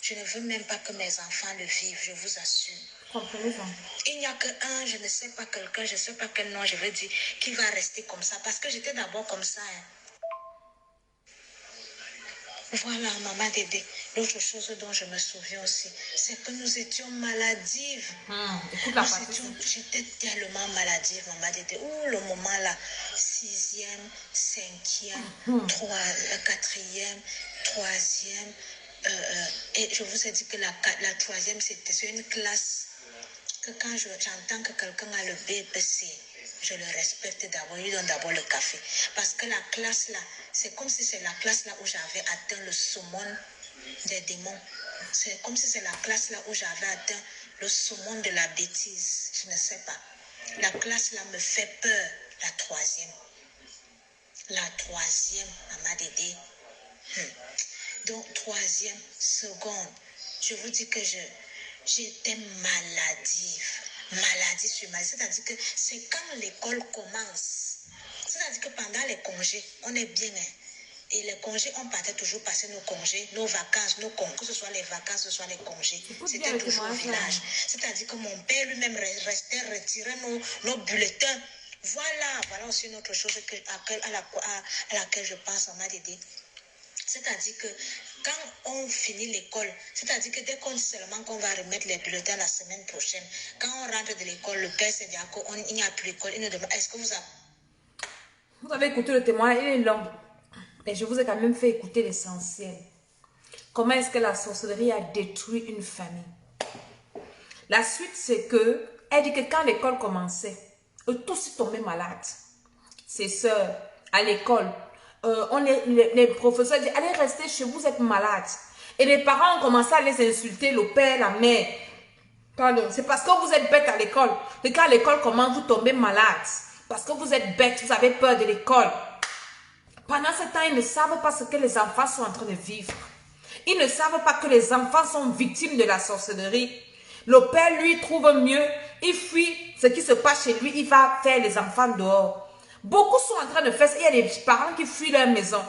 je ne veux même pas que mes enfants le vivent, je vous assure. Comprenez ça. Il n'y a qu'un, je ne sais pas quelqu'un, je ne sais pas quel nom je veux dire, qui va rester comme ça. Parce que j'étais d'abord comme ça. Hein. Voilà, Maman Dédé. L'autre chose dont je me souviens aussi, c'est que nous étions maladives. J'étais tellement maladive, Maman Dédé. Ouh, le moment là, 6e, 5e, 4e, 3e. Et je vous ai dit que la 3e, c'est une classe que quand j'entends que quelqu'un a le BPC, je le respecte d'abord, je lui donne d'abord le café. Parce que la classe là, c'est comme si c'est la classe là où j'avais atteint le summum des démons. C'est comme si c'est la classe là où j'avais atteint le summum de la bêtise. Je ne sais pas. La classe là me fait peur, la 3e. La 3e, Maman Dédé. Donc, 3e, seconde. Je vous dis que j'étais maladive. Maladie sur maladie. C'est-à-dire que c'est quand l'école commence. C'est-à-dire que pendant les congés, on est bien. Hein? Et les congés, on partait toujours passer nos congés, nos vacances, nos congés. Que ce soit les vacances, que ce soit les congés. C'était toujours au village. C'est-à-dire que mon père lui-même restait retirer nos bulletins. Voilà aussi une autre chose à laquelle je pense, Maman Dédé. C'est-à-dire que quand on finit l'école, c'est-à-dire que dès qu'on dit seulement qu'on va remettre les bulletins la semaine prochaine, quand on rentre de l'école, le père s'est dit qu'il n'y a plus l'école, il nous demande, est-ce que vous avez écouté le témoignage, il est long. Mais je vous ai quand même fait écouter l'essentiel. Comment est-ce que la sorcellerie a détruit une famille? La suite, c'est que, elle dit que quand l'école commençait, tous tombaient malades. Ses soeurs, à l'école, les professeurs disent, allez rester chez vous, vous êtes malades. Et les parents ont commencé à les insulter, le père, la mère. Pardon, c'est parce que vous êtes bêtes à l'école. Et quand l'école commence, vous tombez malade. Parce que vous êtes bêtes, vous avez peur de l'école. Pendant ce temps, ils ne savent pas ce que les enfants sont en train de vivre. Ils ne savent pas que les enfants sont victimes de la sorcellerie. Le père, lui, trouve mieux. Il fuit ce qui se passe chez lui. Il va faire les enfants dehors. Beaucoup sont en train de faire ça. Il y a des parents qui fuient leur maison.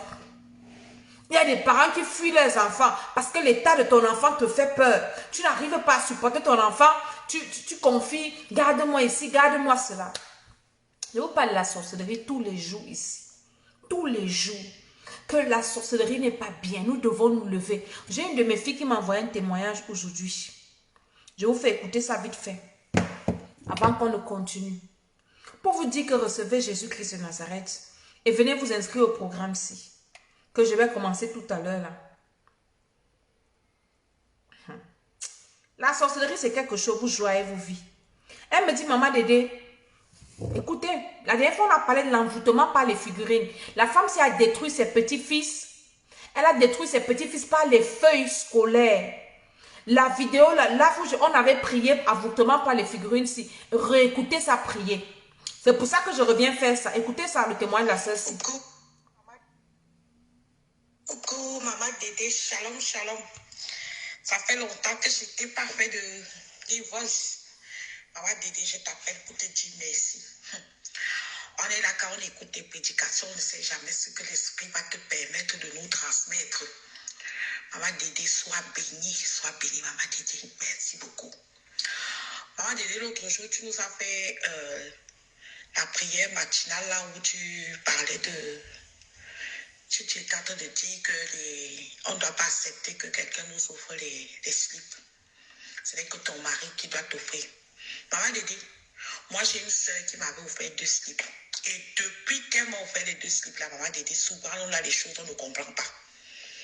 Il y a des parents qui fuient leurs enfants parce que l'état de ton enfant te fait peur. Tu n'arrives pas à supporter ton enfant. Tu confies, garde-moi ici, garde-moi cela. Je vous parle de la sorcellerie tous les jours ici. Tous les jours. Que la sorcellerie n'est pas bien. Nous devons nous lever. J'ai une de mes filles qui m'a envoyé un témoignage aujourd'hui. Je vous fais écouter ça vite fait. Avant qu'on ne continue. Pour vous dire que recevez Jésus-Christ de Nazareth. Et venez vous inscrire au programme-ci. Que je vais commencer tout à l'heure là. La sorcellerie, c'est quelque chose, vous jouez, vous vivez. Elle me dit, Maman Dédé, écoutez, la dernière fois on a parlé de l'envoûtement par les figurines. La femme s'y a détruit ses petits-fils. Elle a détruit ses petits-fils par les feuilles scolaires. La vidéo, là où on avait prié envoûtement par les figurines, si réécoutez ça prier. C'est pour ça que je reviens faire ça. Écoutez ça, le témoignage de la sœur. Coucou, Maman Dédé, shalom, shalom. Ça fait longtemps que je n'étais pas fait de voice. Maman Dédé, je t'appelle pour te dire merci. On est là quand on écoute tes prédications, on ne sait jamais ce que l'Esprit va te permettre de nous transmettre. Maman Dédé, sois bénie, Maman Dédé. Merci beaucoup. Maman Dédé, l'autre jour, tu nous as fait la prière matinale là où tu parlais de... Tu es en train de dire qu'on ne doit pas accepter que quelqu'un nous offre les slips. Ce n'est que ton mari qui doit t'offrir. Maman Dédé, moi j'ai une soeur qui m'avait offert 2 slips. Et depuis qu'elle m'a offert les 2 slips là, Maman Dédé, souvent on a les choses, on ne comprend pas.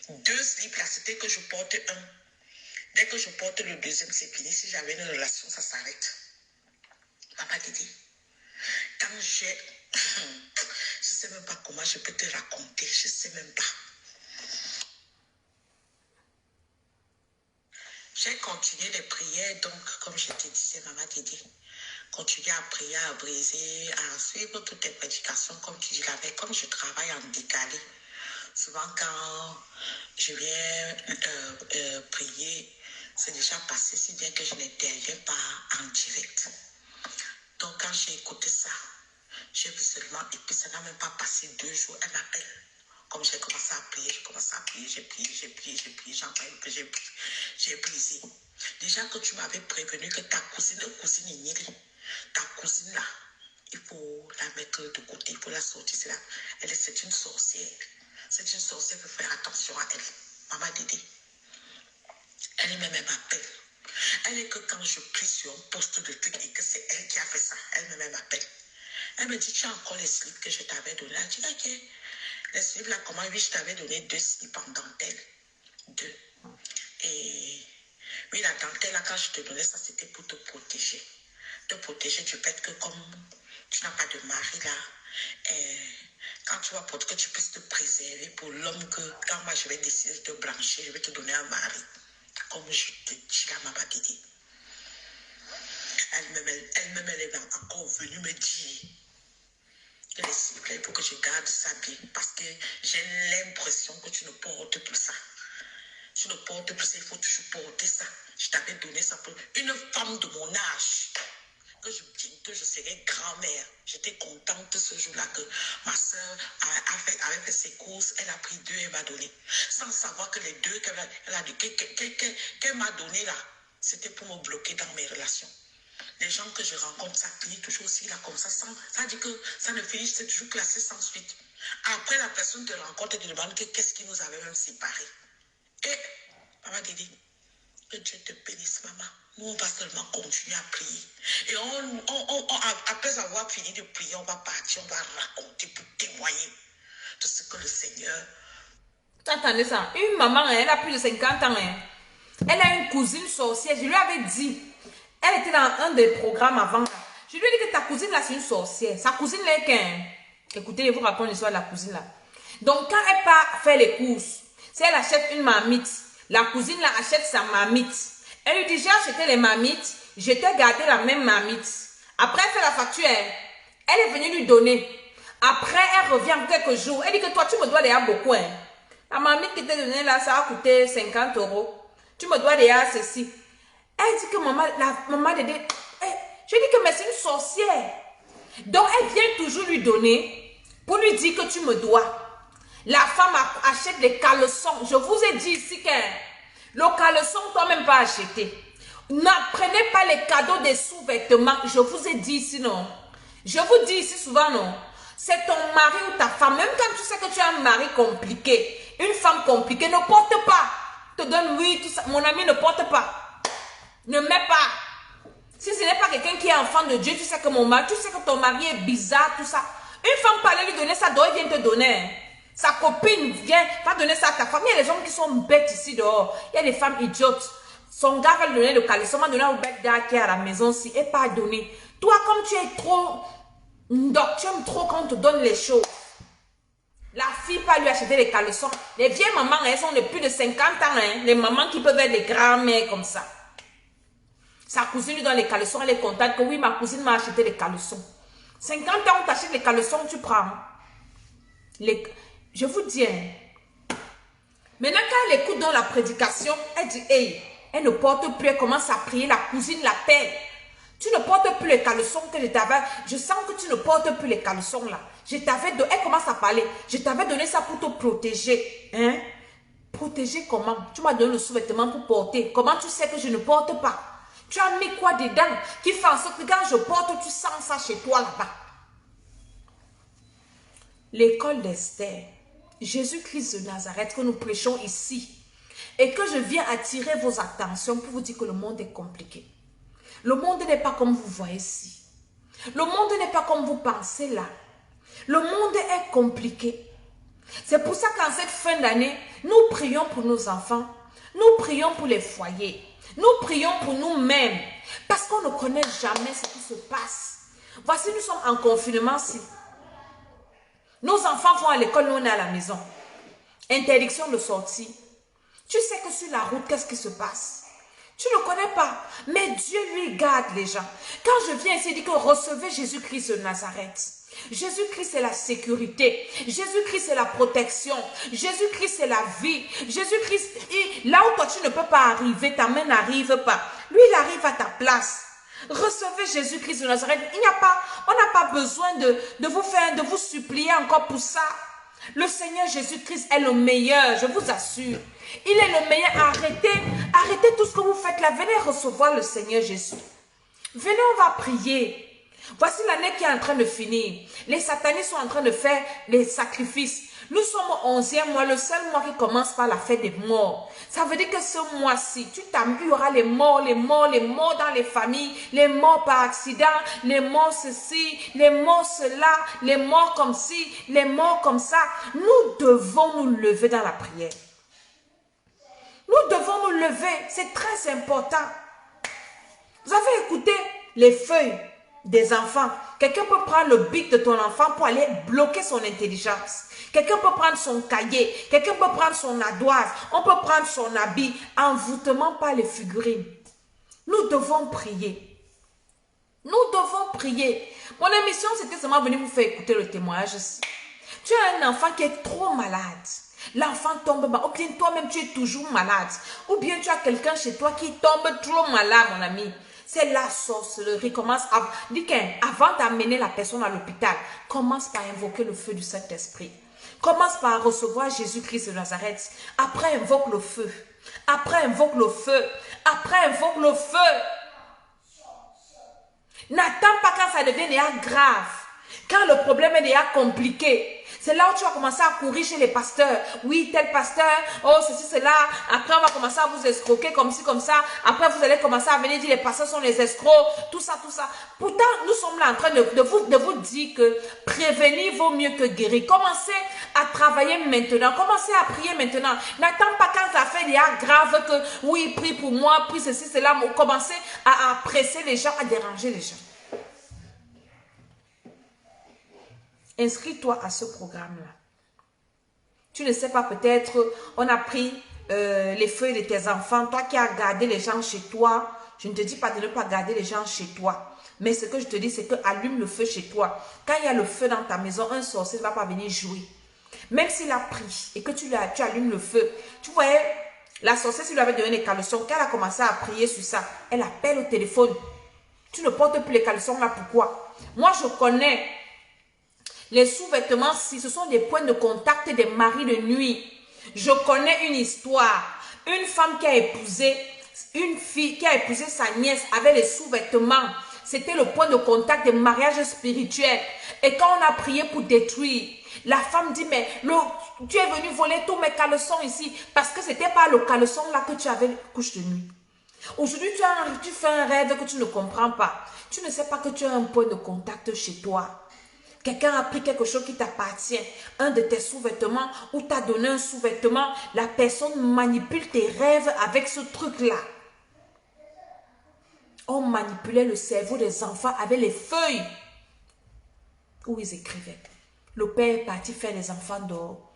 2 slips là, c'était que je porte un. Dès que je porte le deuxième, c'est fini. Si j'avais une relation, ça s'arrête. Maman Dédé, quand j'ai... Je ne sais même pas comment je peux te raconter. Je ne sais même pas. J'ai continué les prières. Donc, comme je te disais, Maman Dédé, continuer à prier, à briser, à suivre toutes tes prédications, comme tu dis la veille. Comme je travaille en décalé, souvent quand je viens prier, c'est déjà passé, si bien que je n'interviens pas en direct. Donc, quand j'ai écouté ça, J'ai vu seulement, et puis ça n'a même pas passé 2 jours, elle m'appelle. Comme j'ai commencé à prier, j'ai prié, j'ai envoyé que j'ai brisé. Déjà que tu m'avais prévenu que ta cousine Igniri, ta cousine là, il faut la mettre de côté, il faut la sortir. C'est une sorcière. C'est une sorcière, il faut faire attention à elle. Maman Dédé. Elle-même m'appelle. Elle est que quand je prie sur un poste de truc et que c'est elle qui a fait ça, elle-même m'appelle. Elle me dit, tu as encore les slips que je t'avais donnés. Elle dit, ok. Les slips là, comment oui, je t'avais donné 2 slips en dentelle. 2. Et oui, la dentelle là, quand je te donnais ça, c'était pour te protéger. Te protéger du fait que comme tu n'as pas de mari là, quand tu vas pour que tu puisses te préserver pour l'homme que quand moi je vais décider de te blanchir, je vais te donner un mari. Comme je te dis là, ma Dédé. Elle-même, elle est encore venue me dire que les slips, il faut que je garde ça bien parce que j'ai l'impression que tu ne portes plus ça. Tu ne portes plus ça, il faut toujours porter ça. Je t'avais donné ça pour une femme de mon âge. Que bientôt je serai grand-mère. J'étais contente ce jour-là que ma soeur avait fait ses courses. Elle a pris 2 et m'a donné. Sans savoir que les 2 qu'elle m'a donné là, c'était pour me bloquer dans mes relations. Les gens que je rencontre, ça finit toujours aussi là comme ça. Ça dit que ça ne finit, c'est toujours classé sans suite. Après, la personne te rencontre et te demande qu'est-ce qui nous avait même séparés. Et, maman Dédé, que Dieu te bénisse, maman. Nous, on va seulement continuer à prier. Et après avoir fini de prier, on va partir, on va raconter pour témoigner de ce que le Seigneur... Tu entendais ça? Une maman, elle a plus de 50 ans. Elle a une cousine sorcière. Je lui avais dit, elle était dans un des programmes avant. Je lui ai dit que ta cousine là, c'est une sorcière. Sa cousine là est qu'un... Écoutez, je vous raconte l'histoire de la cousine là. Donc, quand elle part faire les courses, si elle achète une marmite, la cousine là achète sa marmite. Elle lui dit, j'ai acheté les marmites, je t'ai gardé la même marmite. Après, elle fait la facture. Elle est venue lui donner. Après, elle revient en quelques jours. Elle dit que toi, tu me dois déjà beaucoup. La marmite qui t'est donnée là, ça a coûté 50 €. Tu me dois déjà ceci. Elle dit que maman Dédé, je dis que mais c'est une sorcière. Donc, elle vient toujours lui donner pour lui dire que tu me dois. La femme achète des caleçons. Je vous ai dit ici que le caleçon, toi-même pas acheter. N'apprenez pas les cadeaux des sous-vêtements. Je vous ai dit ici, non. Je vous dis ici souvent, non. C'est ton mari ou ta femme. Même quand tu sais que tu as un mari compliqué, une femme compliquée, ne porte pas. Te donne oui, tout ça. Mon ami, ne porte pas. Ne mets pas. Si ce n'est pas quelqu'un qui est enfant de Dieu, tu sais que mon mari, tu sais que ton mari est bizarre, tout ça. Une femme peut aller lui donner ça, dehors, il vient te donner. Sa copine vient, va donner ça à ta femme. Il y a des gens qui sont bêtes ici dehors. Il y a des femmes idiotes. Son gars va lui donner le caleçon, va donner au bête gars qui est à la maison si et pas donner. Toi, comme tu es trop, donc tu aimes trop quand on te donne les choses. La fille peut lui acheter les caleçons. Les vieilles mamans, elles sont de plus de 50 ans. Hein, les mamans qui peuvent être des grands-mères comme ça. Sa cousine lui donne les caleçons, elle est contente que oui, ma cousine m'a acheté les caleçons. 50 ans, on t'achète les caleçons, tu prends. Je vous dis, hein, maintenant quand elle écoute dans la prédication, elle dit, hey, elle ne porte plus, elle commence à prier, la cousine l'appelle. Tu ne portes plus les caleçons que je t'avais, je sens que tu ne portes plus les caleçons là. Elle commence à parler, je t'avais donné ça pour te protéger. Hein? Protéger comment? Tu m'as donné le sous-vêtement pour porter. Comment tu sais que je ne porte pas? Tu as mis quoi dedans qui fait en sorte que quand je porte, tu sens ça chez toi là-bas? L'école d'Esther, Jésus-Christ de Nazareth que nous prêchons ici et que je viens attirer vos attentions pour vous dire que le monde est compliqué. Le monde n'est pas comme vous voyez ici. Le monde n'est pas comme vous pensez là. Le monde est compliqué. C'est pour ça qu'en cette fin d'année, nous prions pour nos enfants. Nous prions pour les foyers. Nous prions pour nous-mêmes. Parce qu'on ne connaît jamais ce qui se passe. Voici, nous sommes en confinement ici. Nos enfants vont à l'école, nous on est à la maison. Interdiction de sortie. Tu sais que sur la route, qu'est-ce qui se passe? Tu ne connais pas. Mais Dieu lui garde les gens. Quand je viens ici, il dit que recevez Jésus-Christ de Nazareth. Jésus-Christ c'est la sécurité. Jésus-Christ c'est la protection. Jésus-Christ c'est la vie. Jésus-Christ, là où toi tu ne peux pas arriver, ta main n'arrive pas. Lui il arrive à ta place. Recevez Jésus-Christ de Nazareth. On n'a pas besoin de vous supplier encore pour ça. Le Seigneur Jésus-Christ est le meilleur, je vous assure. Il est le meilleur. Arrêtez tout ce que vous faites là. Venez recevoir le Seigneur Jésus. Venez, on va prier. Voici l'année qui est en train de finir. Les satanistes sont en train de faire les sacrifices. Nous sommes au 11e mois, le seul mois qui commence par la fête des morts. Ça veut dire que ce mois-ci, il y aura les morts dans les familles, les morts par accident, les morts ceci, les morts cela, les morts comme ci, les morts comme ça. Nous devons nous lever dans la prière. Nous devons nous lever, c'est très important. Vous avez écouté les feuilles des enfants. Quelqu'un peut prendre le bic de ton enfant pour aller bloquer son intelligence. Quelqu'un peut prendre son cahier. Quelqu'un peut prendre son ardoise. On peut prendre son habit. Envoûtement par les figurines. Nous devons prier. Nous devons prier. Mon émission, c'était seulement venir vous faire écouter le témoignage. Tu as un enfant qui est trop malade. L'enfant tombe malade. Ou bien toi-même, tu es toujours malade. Ou bien tu as quelqu'un chez toi qui tombe trop malade, mon ami. C'est la sorcellerie. Dis qu'avant d'amener la personne à l'hôpital, commence par invoquer le feu du Saint-Esprit. Commence par recevoir Jésus-Christ de Nazareth. Après, invoque le feu. Après, invoque le feu. Après, invoque le feu. N'attends pas quand ça devient déjà grave. Quand le problème est déjà compliqué. C'est là où tu vas commencer à courir chez les pasteurs. Oui, tel pasteur, oh, ceci, cela. Après, on va commencer à vous escroquer comme ci, comme ça. Après, vous allez commencer à venir dire les pasteurs sont les escrocs. Tout ça, tout ça. Pourtant, nous sommes là en train de vous dire que prévenir vaut mieux que guérir. Commencez à travailler maintenant. Commencez à prier maintenant. N'attends pas quand ça fait déjà grave que, oui, prie pour moi, prie ceci, cela. Commencez à presser les gens, à déranger les gens. Inscris-toi à ce programme-là. Tu ne sais pas, peut-être, on a pris les feuilles de tes enfants. Toi qui as gardé les gens chez toi, je ne te dis pas de ne pas garder les gens chez toi. Mais ce que je te dis, c'est que allume le feu chez toi. Quand il y a le feu dans ta maison, un sorcier ne va pas venir jouer. Même s'il a pris et que tu allumes le feu. Tu voyais, la sorcière, s'il lui avait donné les caleçons, quand elle a commencé à prier sur ça, elle appelle au téléphone. Tu ne portes plus les caleçons là, pourquoi? Moi, je connais. Les sous-vêtements, si ce sont des points de contact des maris de nuit. Je connais une histoire. Une femme qui a épousé, une fille qui a épousé sa nièce avec les sous-vêtements. C'était le point de contact des mariages spirituels. Et quand on a prié pour détruire, la femme dit, mais tu es venu voler tous mes caleçons ici. Parce que ce n'était pas le caleçon là que tu avais couche de nuit. Aujourd'hui, tu fais un rêve que tu ne comprends pas. Tu ne sais pas que tu as un point de contact chez toi. Quelqu'un a pris quelque chose qui t'appartient, un de tes sous-vêtements, ou t'a donné un sous-vêtement, la personne manipule tes rêves avec ce truc-là. On manipulait le cerveau des enfants avec les feuilles où ils écrivaient. Le père est parti faire les enfants dehors.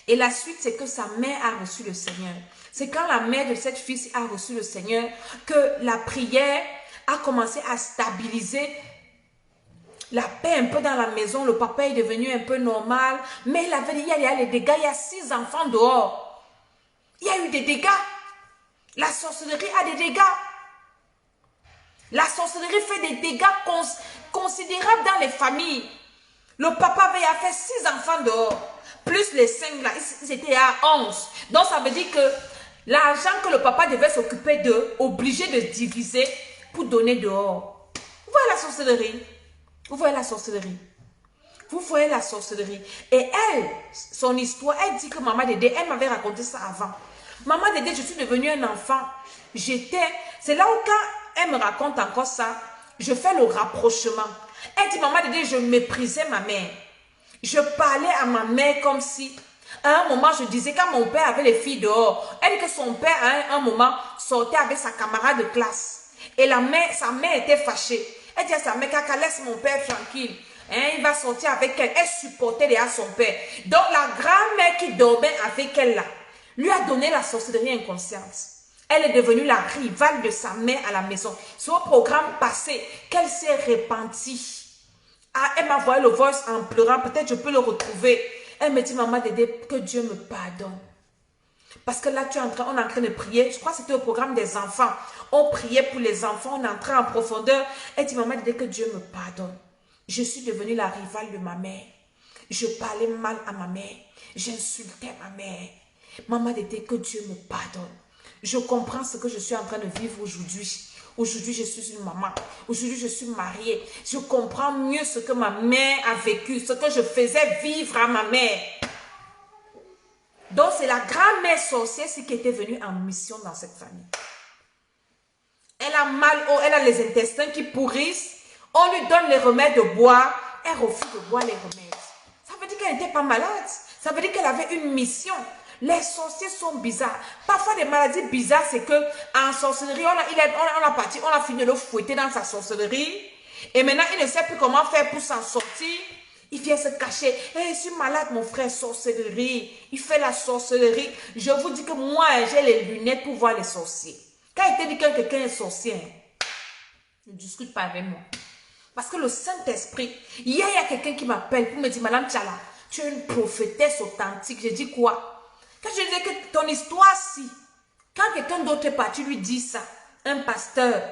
Et la suite, c'est que sa mère a reçu le Seigneur. C'est quand la mère de cette fille a reçu le Seigneur que la prière a commencé à stabiliser la paix un peu dans la maison. Le papa est devenu un peu normal. Mais il avait dit, il y a les dégâts. Il y a 6 enfants dehors. Il y a eu des dégâts. La sorcellerie a des dégâts. La sorcellerie fait des dégâts considérables dans les familles. Le papa avait fait 6 enfants dehors. Plus les 5 là, ils étaient à 11. Donc ça veut dire que l'argent que le papa devait s'occuper d'eux, obligé de diviser pour donner dehors. Vous voyez la sorcellerie? Vous voyez la sorcellerie? Vous voyez la sorcellerie? Et elle, son histoire, elle dit que Maman Dédé, elle m'avait raconté ça avant. Maman Dédé, je suis devenue un enfant. C'est là où quand elle me raconte encore ça, je fais le rapprochement. Elle dit, Maman Dédé, je méprisais ma mère. Je parlais à ma mère comme si, à un moment, je disais, quand mon père avait les filles dehors, elle dit que son père, à un moment, sortait avec sa camarade de classe. Et sa mère était fâchée. Elle dit à sa mère, Kaka, laisse mon père tranquille. Il va sortir avec elle. Elle supportait déjà son père. Donc, la grand-mère qui dormait avec elle là, lui a donné la sorcellerie inconsciente. Elle est devenue la rivale de sa mère à la maison. C'est au programme passé qu'elle s'est repentie. Ah, elle m'a envoyé le voice en pleurant. Peut-être je peux le retrouver. Elle me dit, Maman Dédé, que Dieu me pardonne. Parce que là, on est en train de prier. Je crois que c'était au programme des enfants. On priait pour les enfants, on entrait en profondeur. Elle dit, maman, dès que Dieu me pardonne, je suis devenue la rivale de ma mère. Je parlais mal à ma mère. J'insultais ma mère. Maman, dès que Dieu me pardonne, je comprends ce que je suis en train de vivre aujourd'hui. Aujourd'hui, je suis une maman. Aujourd'hui, je suis mariée. Je comprends mieux ce que ma mère a vécu, ce que je faisais vivre à ma mère. Donc, c'est la grand-mère sorcière qui était venue en mission dans cette famille. Elle a mal, elle a les intestins qui pourrissent. On lui donne les remèdes de boire. Elle refuse de boire les remèdes. Ça veut dire qu'elle n'était pas malade. Ça veut dire qu'elle avait une mission. Les sorciers sont bizarres. Parfois, des maladies bizarres, c'est que en sorcellerie, on a fini de le fouetter dans sa sorcellerie. Et maintenant, il ne sait plus comment faire pour s'en sortir. Il vient se cacher. Hey, je suis malade, mon frère, sorcellerie. Il fait la sorcellerie. Je vous dis que moi, j'ai les lunettes pour voir les sorciers. Quand il te dit que quelqu'un est sorcier, ne discute pas avec moi. Parce que le Saint-Esprit, hier, il y a quelqu'un qui m'appelle pour me dire, Madame Tchala, tu es une prophétesse authentique. Je dis quoi? Quand je disais que ton histoire, si, quand quelqu'un d'autre est parti lui dit ça, un pasteur,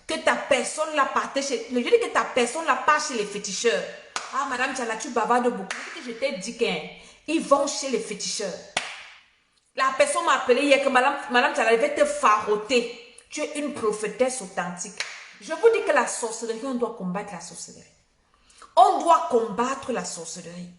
que ta personne l'a partagé chez, je dis que ta personne l'a pas chez les féticheurs. Ah, Madame Tchala, tu bavardes beaucoup. Je t'ai dit qu'ils vont chez les féticheurs. La personne m'a appelé hier que Madame Tchala va te faroter. Tu es une prophétesse authentique. Je vous dis que la sorcellerie, on doit combattre la sorcellerie. On doit combattre la sorcellerie.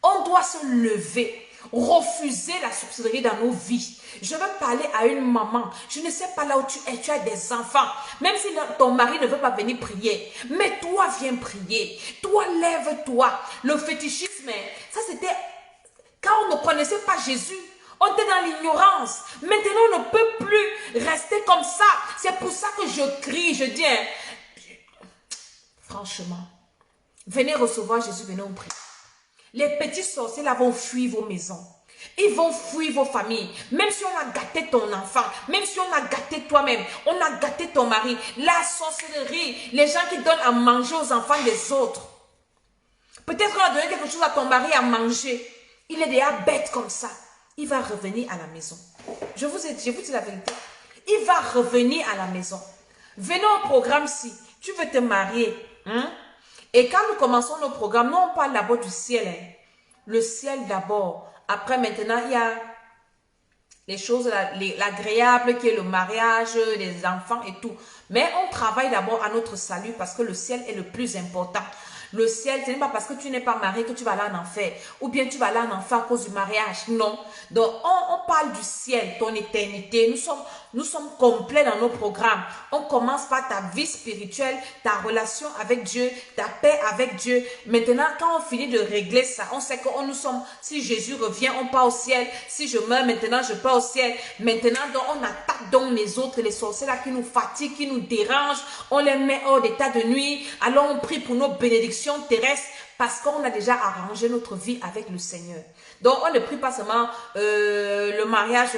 On doit se lever. Refuser la sorcellerie dans nos vies. Je veux parler à une maman. Je ne sais pas là où tu es. Tu as des enfants. Même si ton mari ne veut pas venir prier. Mais toi, viens prier. Toi, lève-toi. Le fétichisme, ça c'était quand on ne connaissait pas Jésus. On était dans l'ignorance. Maintenant, on ne peut plus rester comme ça. C'est pour ça que je crie. Je dis, franchement, venez recevoir Jésus, venez on prie. Les petits sorciers là vont fuir vos maisons. Ils vont fuir vos familles. Même si on a gâté ton enfant, même si on a gâté toi-même, on a gâté ton mari. La sorcellerie, les gens qui donnent à manger aux enfants des autres. Peut-être qu'on a donné quelque chose à ton mari à manger. Il est déjà bête comme ça. Il va revenir à la maison. Je vous dis la vérité. Il va revenir à la maison. Venez au programme-ci. Tu veux te marier. Hein? Et quand nous commençons nos programmes, nous on parle d'abord du ciel. Hein? Le ciel d'abord. Après maintenant, il y a les choses, l'agréable qui est le mariage, les enfants et tout. Mais on travaille d'abord à notre salut parce que le ciel est le plus important. Le ciel, ce n'est pas parce que tu n'es pas marié que tu vas aller en enfer. Ou bien tu vas aller en enfer à cause du mariage. Non. Donc, on parle du ciel, ton éternité. Nous sommes complets dans nos programmes. On commence par ta vie spirituelle, ta relation avec Dieu, ta paix avec Dieu. Maintenant, quand on finit de régler ça, on sait que nous sommes, si Jésus revient, on part au ciel. Si je meurs maintenant, je pars au ciel. Maintenant, donc, on attaque donc les autres, les sorciers là qui nous fatiguent, qui nous dérangent. On les met hors d'état de nuit. Alors, on prie pour nos bénédictions terrestre parce qu'on a déjà arrangé notre vie avec le Seigneur. Donc, on ne prie pas seulement le mariage,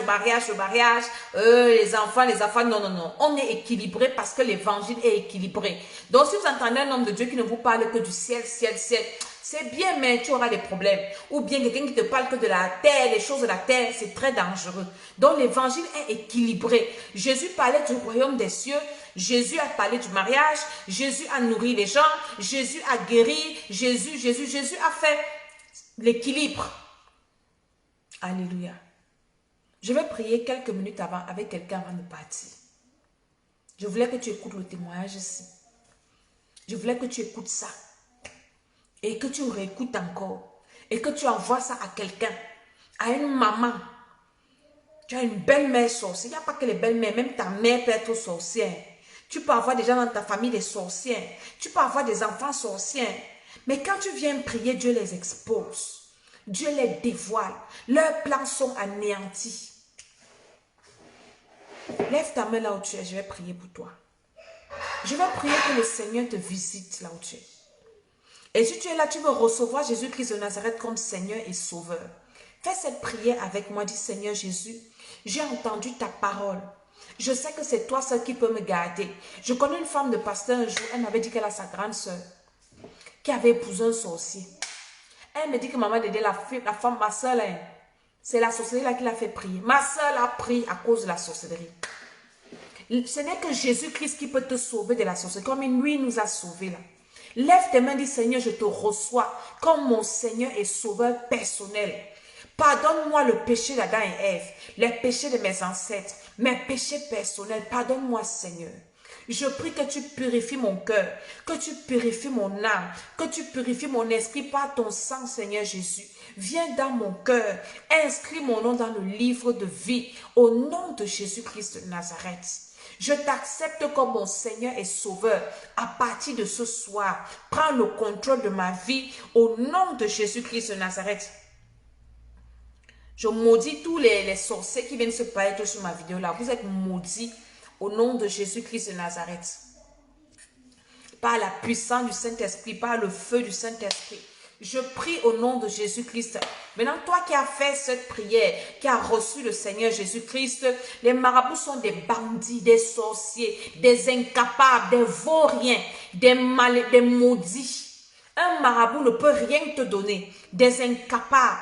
les enfants. Non, non, non. On est équilibré parce que l'évangile est équilibré. Donc, si vous entendez un homme de Dieu qui ne vous parle que du ciel, c'est bien, mais tu auras des problèmes. Ou bien quelqu'un qui te parle que de la terre, les choses de la terre, c'est très dangereux. Donc, l'évangile est équilibré. Jésus parlait du royaume des cieux. Jésus a parlé du mariage. Jésus a nourri les gens. Jésus a guéri. Jésus a fait l'équilibre. Alléluia. Je vais prier quelques minutes avant avec quelqu'un avant de partir. Je voulais que tu écoutes le témoignage ici. Je voulais que tu écoutes ça. Et que tu réécoutes encore. Et que tu envoies ça à quelqu'un. À une maman. Tu as une belle-mère sorcière. Il n'y a pas que les belles-mères. Même ta mère peut être sorcière. Tu peux avoir des gens dans ta famille des sorcières. Tu peux avoir des enfants sorcières. Mais quand tu viens prier, Dieu les expose. Dieu les dévoile. Leurs plans sont anéantis. Lève ta main là où tu es. Je vais prier pour toi. Je vais prier que le Seigneur te visite là où tu es. Et si tu es là, tu veux recevoir Jésus-Christ de Nazareth comme Seigneur et Sauveur. Fais cette prière avec moi. Dis, Seigneur Jésus, j'ai entendu ta parole. Je sais que c'est toi seul qui peux me garder. Je connais une femme de pasteur un jour. Elle m'avait dit qu'elle a sa grande soeur qui avait épousé un sorcier. Elle me dit que maman Dédé, la femme, ma soeur, C'est la sorcellerie là qui l'a fait prier. Ma soeur a prié à cause de la sorcellerie. Ce n'est que Jésus-Christ qui peut te sauver de la sorcellerie, comme lui nous a sauvés là. Lève tes mains, dis Seigneur, je te reçois comme mon Seigneur et Sauveur personnel. Pardonne-moi le péché d'Adam et Ève, les péchés de mes ancêtres, mes péchés personnels. Pardonne-moi, Seigneur. Je prie que tu purifies mon cœur, que tu purifies mon âme, que tu purifies mon esprit par ton sang, Seigneur Jésus. Viens dans mon cœur, inscris mon nom dans le livre de vie, au nom de Jésus-Christ de Nazareth. Je t'accepte comme mon Seigneur et Sauveur. À partir de ce soir, prends le contrôle de ma vie au nom de Jésus-Christ de Nazareth. Je maudis tous les sorciers qui viennent se paraître sur ma vidéo là. Vous êtes maudits au nom de Jésus-Christ de Nazareth. Par la puissance du Saint-Esprit, par le feu du Saint-Esprit. Je prie au nom de Jésus-Christ. Maintenant, toi qui as fait cette prière, qui as reçu le Seigneur Jésus-Christ, les marabouts sont des bandits, des sorciers, des incapables, des vauriens, des maudits. Un marabout ne peut rien te donner, des incapables.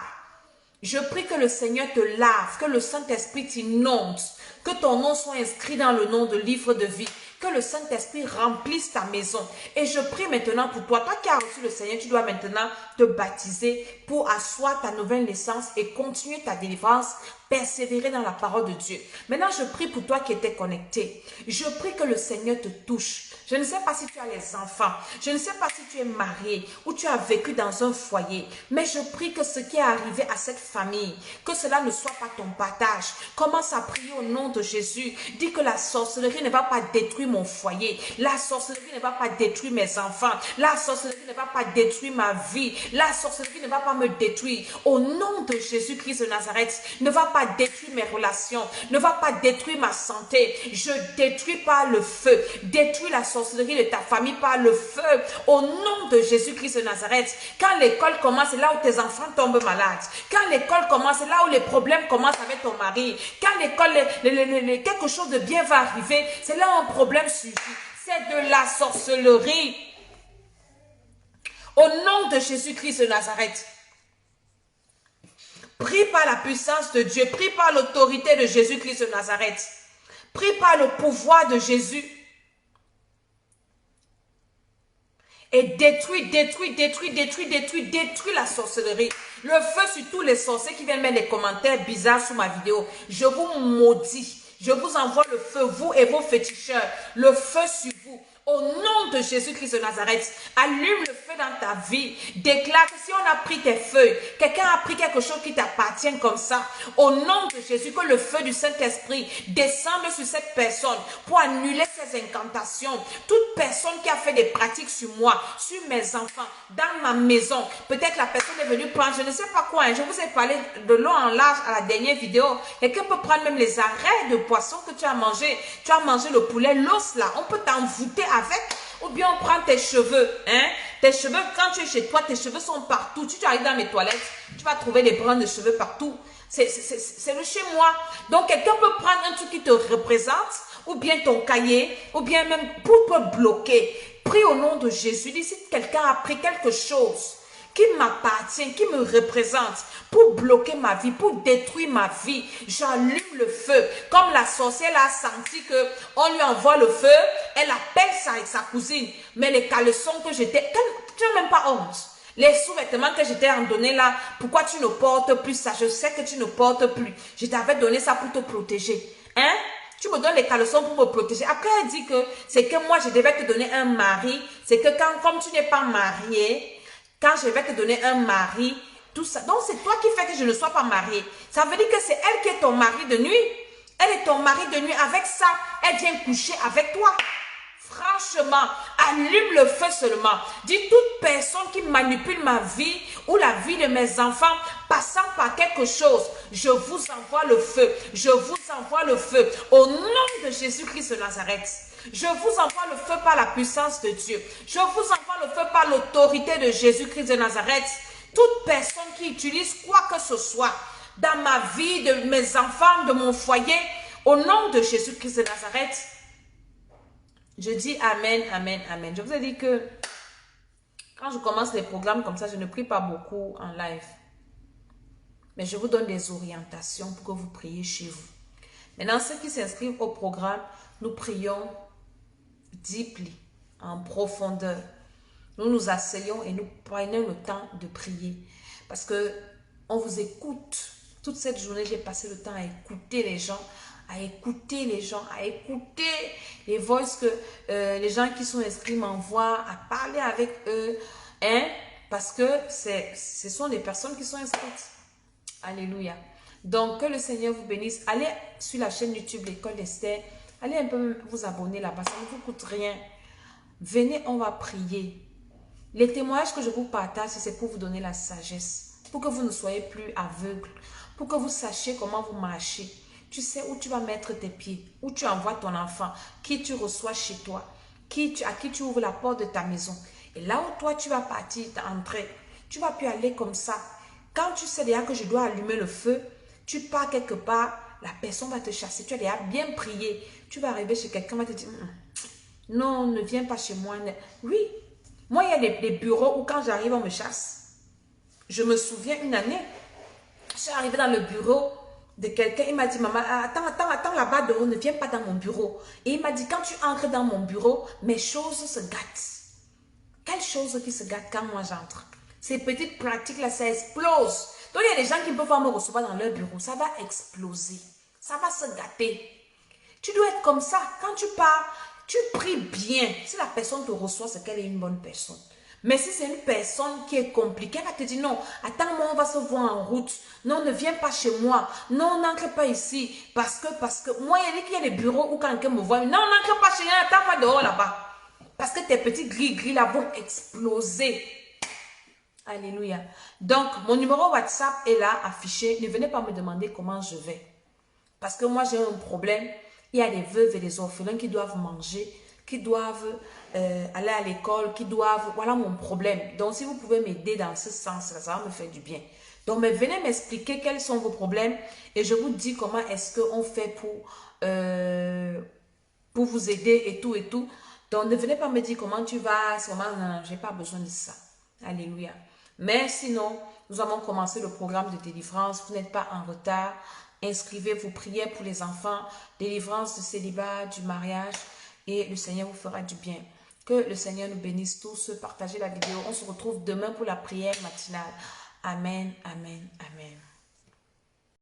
Je prie que le Seigneur te lave, que le Saint-Esprit t'inonde, que ton nom soit inscrit dans le nom de livre de vie. Que le Saint-Esprit remplisse ta maison. Et je prie maintenant pour toi. Toi qui as reçu le Seigneur, tu dois maintenant te baptiser pour asseoir ta nouvelle naissance et continuer ta délivrance, persévérer dans la parole de Dieu. Maintenant, je prie pour toi qui étais connecté. Je prie que le Seigneur te touche. Je ne sais pas si tu as les enfants. Je ne sais pas si tu es marié ou tu as vécu dans un foyer. Mais je prie que ce qui est arrivé à cette famille, que cela ne soit pas ton partage. Commence à prier au nom de Jésus. Dis que la sorcellerie ne va pas détruire mon foyer. La sorcellerie ne va pas détruire mes enfants. La sorcellerie ne va pas détruire ma vie. La sorcellerie ne va pas me détruire. Au nom de Jésus-Christ de Nazareth, ne va pas détruire mes relations. Ne va pas détruire ma santé. Je détruis par le feu. Détruis la sorcellerie de ta famille par le feu. Au nom de Jésus-Christ de Nazareth. Quand l'école commence, c'est là où tes enfants tombent malades. Quand l'école commence, c'est là où les problèmes commencent avec ton mari. Quand l'école, quelque chose de bien va arriver, c'est là où un problème suffit. C'est de la sorcellerie. Au nom de Jésus-Christ de Nazareth. Prie par la puissance de Dieu. Prie par l'autorité de Jésus-Christ de Nazareth. Prie par le pouvoir de Jésus. Et détruis la sorcellerie. Le feu sur tous les sorciers qui viennent mettre des commentaires bizarres sous ma vidéo. Je vous maudis. Je vous envoie le feu, vous et vos féticheurs. Le feu sur vous. Au nom de Jésus-Christ de Nazareth, allume le feu dans ta vie. Déclare que si on a pris tes feuilles, quelqu'un a pris quelque chose qui t'appartient comme ça, au nom de Jésus, que le feu du Saint-Esprit descende sur cette personne pour annuler ses incantations. Toute personne qui a fait des pratiques sur moi, sur mes enfants, dans ma maison, peut-être la personne est venue prendre, je ne sais pas quoi, je vous ai parlé de long en large à la dernière vidéo. Quelqu'un peut prendre même les arrêts de poisson que tu as mangé. Tu as mangé le poulet, l'os là, on peut t'envoûter avec, ou bien on prend tes cheveux, hein, tes cheveux, quand tu es chez toi, tes cheveux sont partout, tu arrives dans mes toilettes, tu vas trouver des brins de cheveux partout, c'est le chez moi. Donc quelqu'un peut prendre un truc qui te représente, ou bien ton cahier, ou bien même pour te bloquer. Prie au nom de Jésus, dis si quelqu'un a pris quelque chose qui m'appartient, qui me représente, pour bloquer ma vie, pour détruire ma vie, j'allume le feu. Comme la sorcière a senti que on lui envoie le feu, elle appelle sa cousine. Mais les caleçons que j'étais, tu n'as même pas honte. Les sous-vêtements que j'étais en donné là, pourquoi tu ne portes plus ça? Je sais que tu ne portes plus. Je t'avais donné ça pour te protéger. Hein? Tu me donnes les caleçons pour me protéger. Après, elle dit que c'est que moi, je devais te donner un mari. C'est que comme tu n'es pas marié, quand je vais te donner un mari, tout ça. Donc, c'est toi qui fais que je ne sois pas mariée. Ça veut dire que c'est elle qui est ton mari de nuit. Elle est ton mari de nuit. Avec ça, elle vient coucher avec toi. Franchement, allume le feu seulement. Dis toute personne qui manipule ma vie ou la vie de mes enfants, passant par quelque chose, je vous envoie le feu. Je vous envoie le feu. Au nom de Jésus-Christ de Nazareth. Je vous envoie le feu par la puissance de Dieu. Je vous envoie le feu par l'autorité de Jésus-Christ de Nazareth. Toute personne qui utilise quoi que ce soit dans ma vie, de mes enfants, de mon foyer, au nom de Jésus-Christ de Nazareth, je dis Amen, Amen, Amen. Je vous ai dit que quand je commence les programmes comme ça, je ne prie pas beaucoup en live. Mais je vous donne des orientations pour que vous priez chez vous. Maintenant, ceux qui s'inscrivent au programme, nous prions deeply, en profondeur. Nous nous asseyons et nous prenons le temps de prier. Parce que on vous écoute. Toute cette journée, j'ai passé le temps à écouter les gens, à écouter les voices que les gens qui sont inscrits m'envoient, à parler avec eux. Hein? Parce que ce sont des personnes qui sont inscrites. Alléluia. Donc, que le Seigneur vous bénisse. Allez sur la chaîne YouTube L'École d'Esther. Allez un peu vous abonner là-bas. Ça ne vous coûte rien. Venez, on va prier. Les témoignages que je vous partage, c'est pour vous donner la sagesse. Pour que vous ne soyez plus aveugles. Pour que vous sachiez comment vous marchez. Tu sais où tu vas mettre tes pieds. Où tu envoies ton enfant. Qui tu reçois chez toi. À qui tu ouvres la porte de ta maison. Et là où toi, tu vas partir, entrer. Tu vas plus aller comme ça. Quand tu sais déjà que je dois allumer le feu, tu pars quelque part, la personne va te chasser. Tu as déjà bien prié. Tu vas arriver chez quelqu'un, va te dire, non, ne viens pas chez moi. Oui, moi, il y a des bureaux où quand j'arrive, on me chasse. Je me souviens une année, je suis arrivée dans le bureau de quelqu'un, il m'a dit, maman, attends là-bas dehors, ne viens pas dans mon bureau. Et il m'a dit, quand tu entres dans mon bureau, mes choses se gâtent. Quelles choses qui se gâtent quand moi j'entre? Ces petites pratiques-là, ça explose. Donc, il y a des gens qui peuvent me recevoir dans leur bureau. Ça va exploser. Ça va se gâter. Tu dois être comme ça. Quand tu pars, tu pries bien. Si la personne te reçoit, c'est qu'elle est une bonne personne. Mais si c'est une personne qui est compliquée, elle va te dire non, attends-moi, on va se voir en route. Non, ne viens pas chez moi. Non, n'entre pas ici. Parce que moi, il y a des bureaux où quand quelqu'un me voit, non, n'entre pas chez moi, attends-moi dehors là-bas. Parce que tes petits gris là vont exploser. Alléluia. Donc, mon numéro WhatsApp est là, affiché. Ne venez pas me demander comment je vais. Parce que moi, j'ai un problème. Il y a des veuves et des orphelins qui doivent manger, qui doivent aller à l'école, qui doivent... Voilà mon problème. Donc, si vous pouvez m'aider dans ce sens-là, ça va me faire du bien. Donc, mais venez m'expliquer quels sont vos problèmes et je vous dis comment est-ce qu'on fait pour vous aider et tout et tout. Donc, ne venez pas me dire comment tu vas, non, j'ai pas besoin de ça. Alléluia. Mais sinon, nous avons commencé le programme de délivrance. Vous n'êtes pas en retard. Inscrivez-vous, priez pour les enfants. Délivrance du célibat, du mariage. Et le Seigneur vous fera du bien. Que le Seigneur nous bénisse tous. Partagez la vidéo. On se retrouve demain pour la prière matinale. Amen, amen, amen.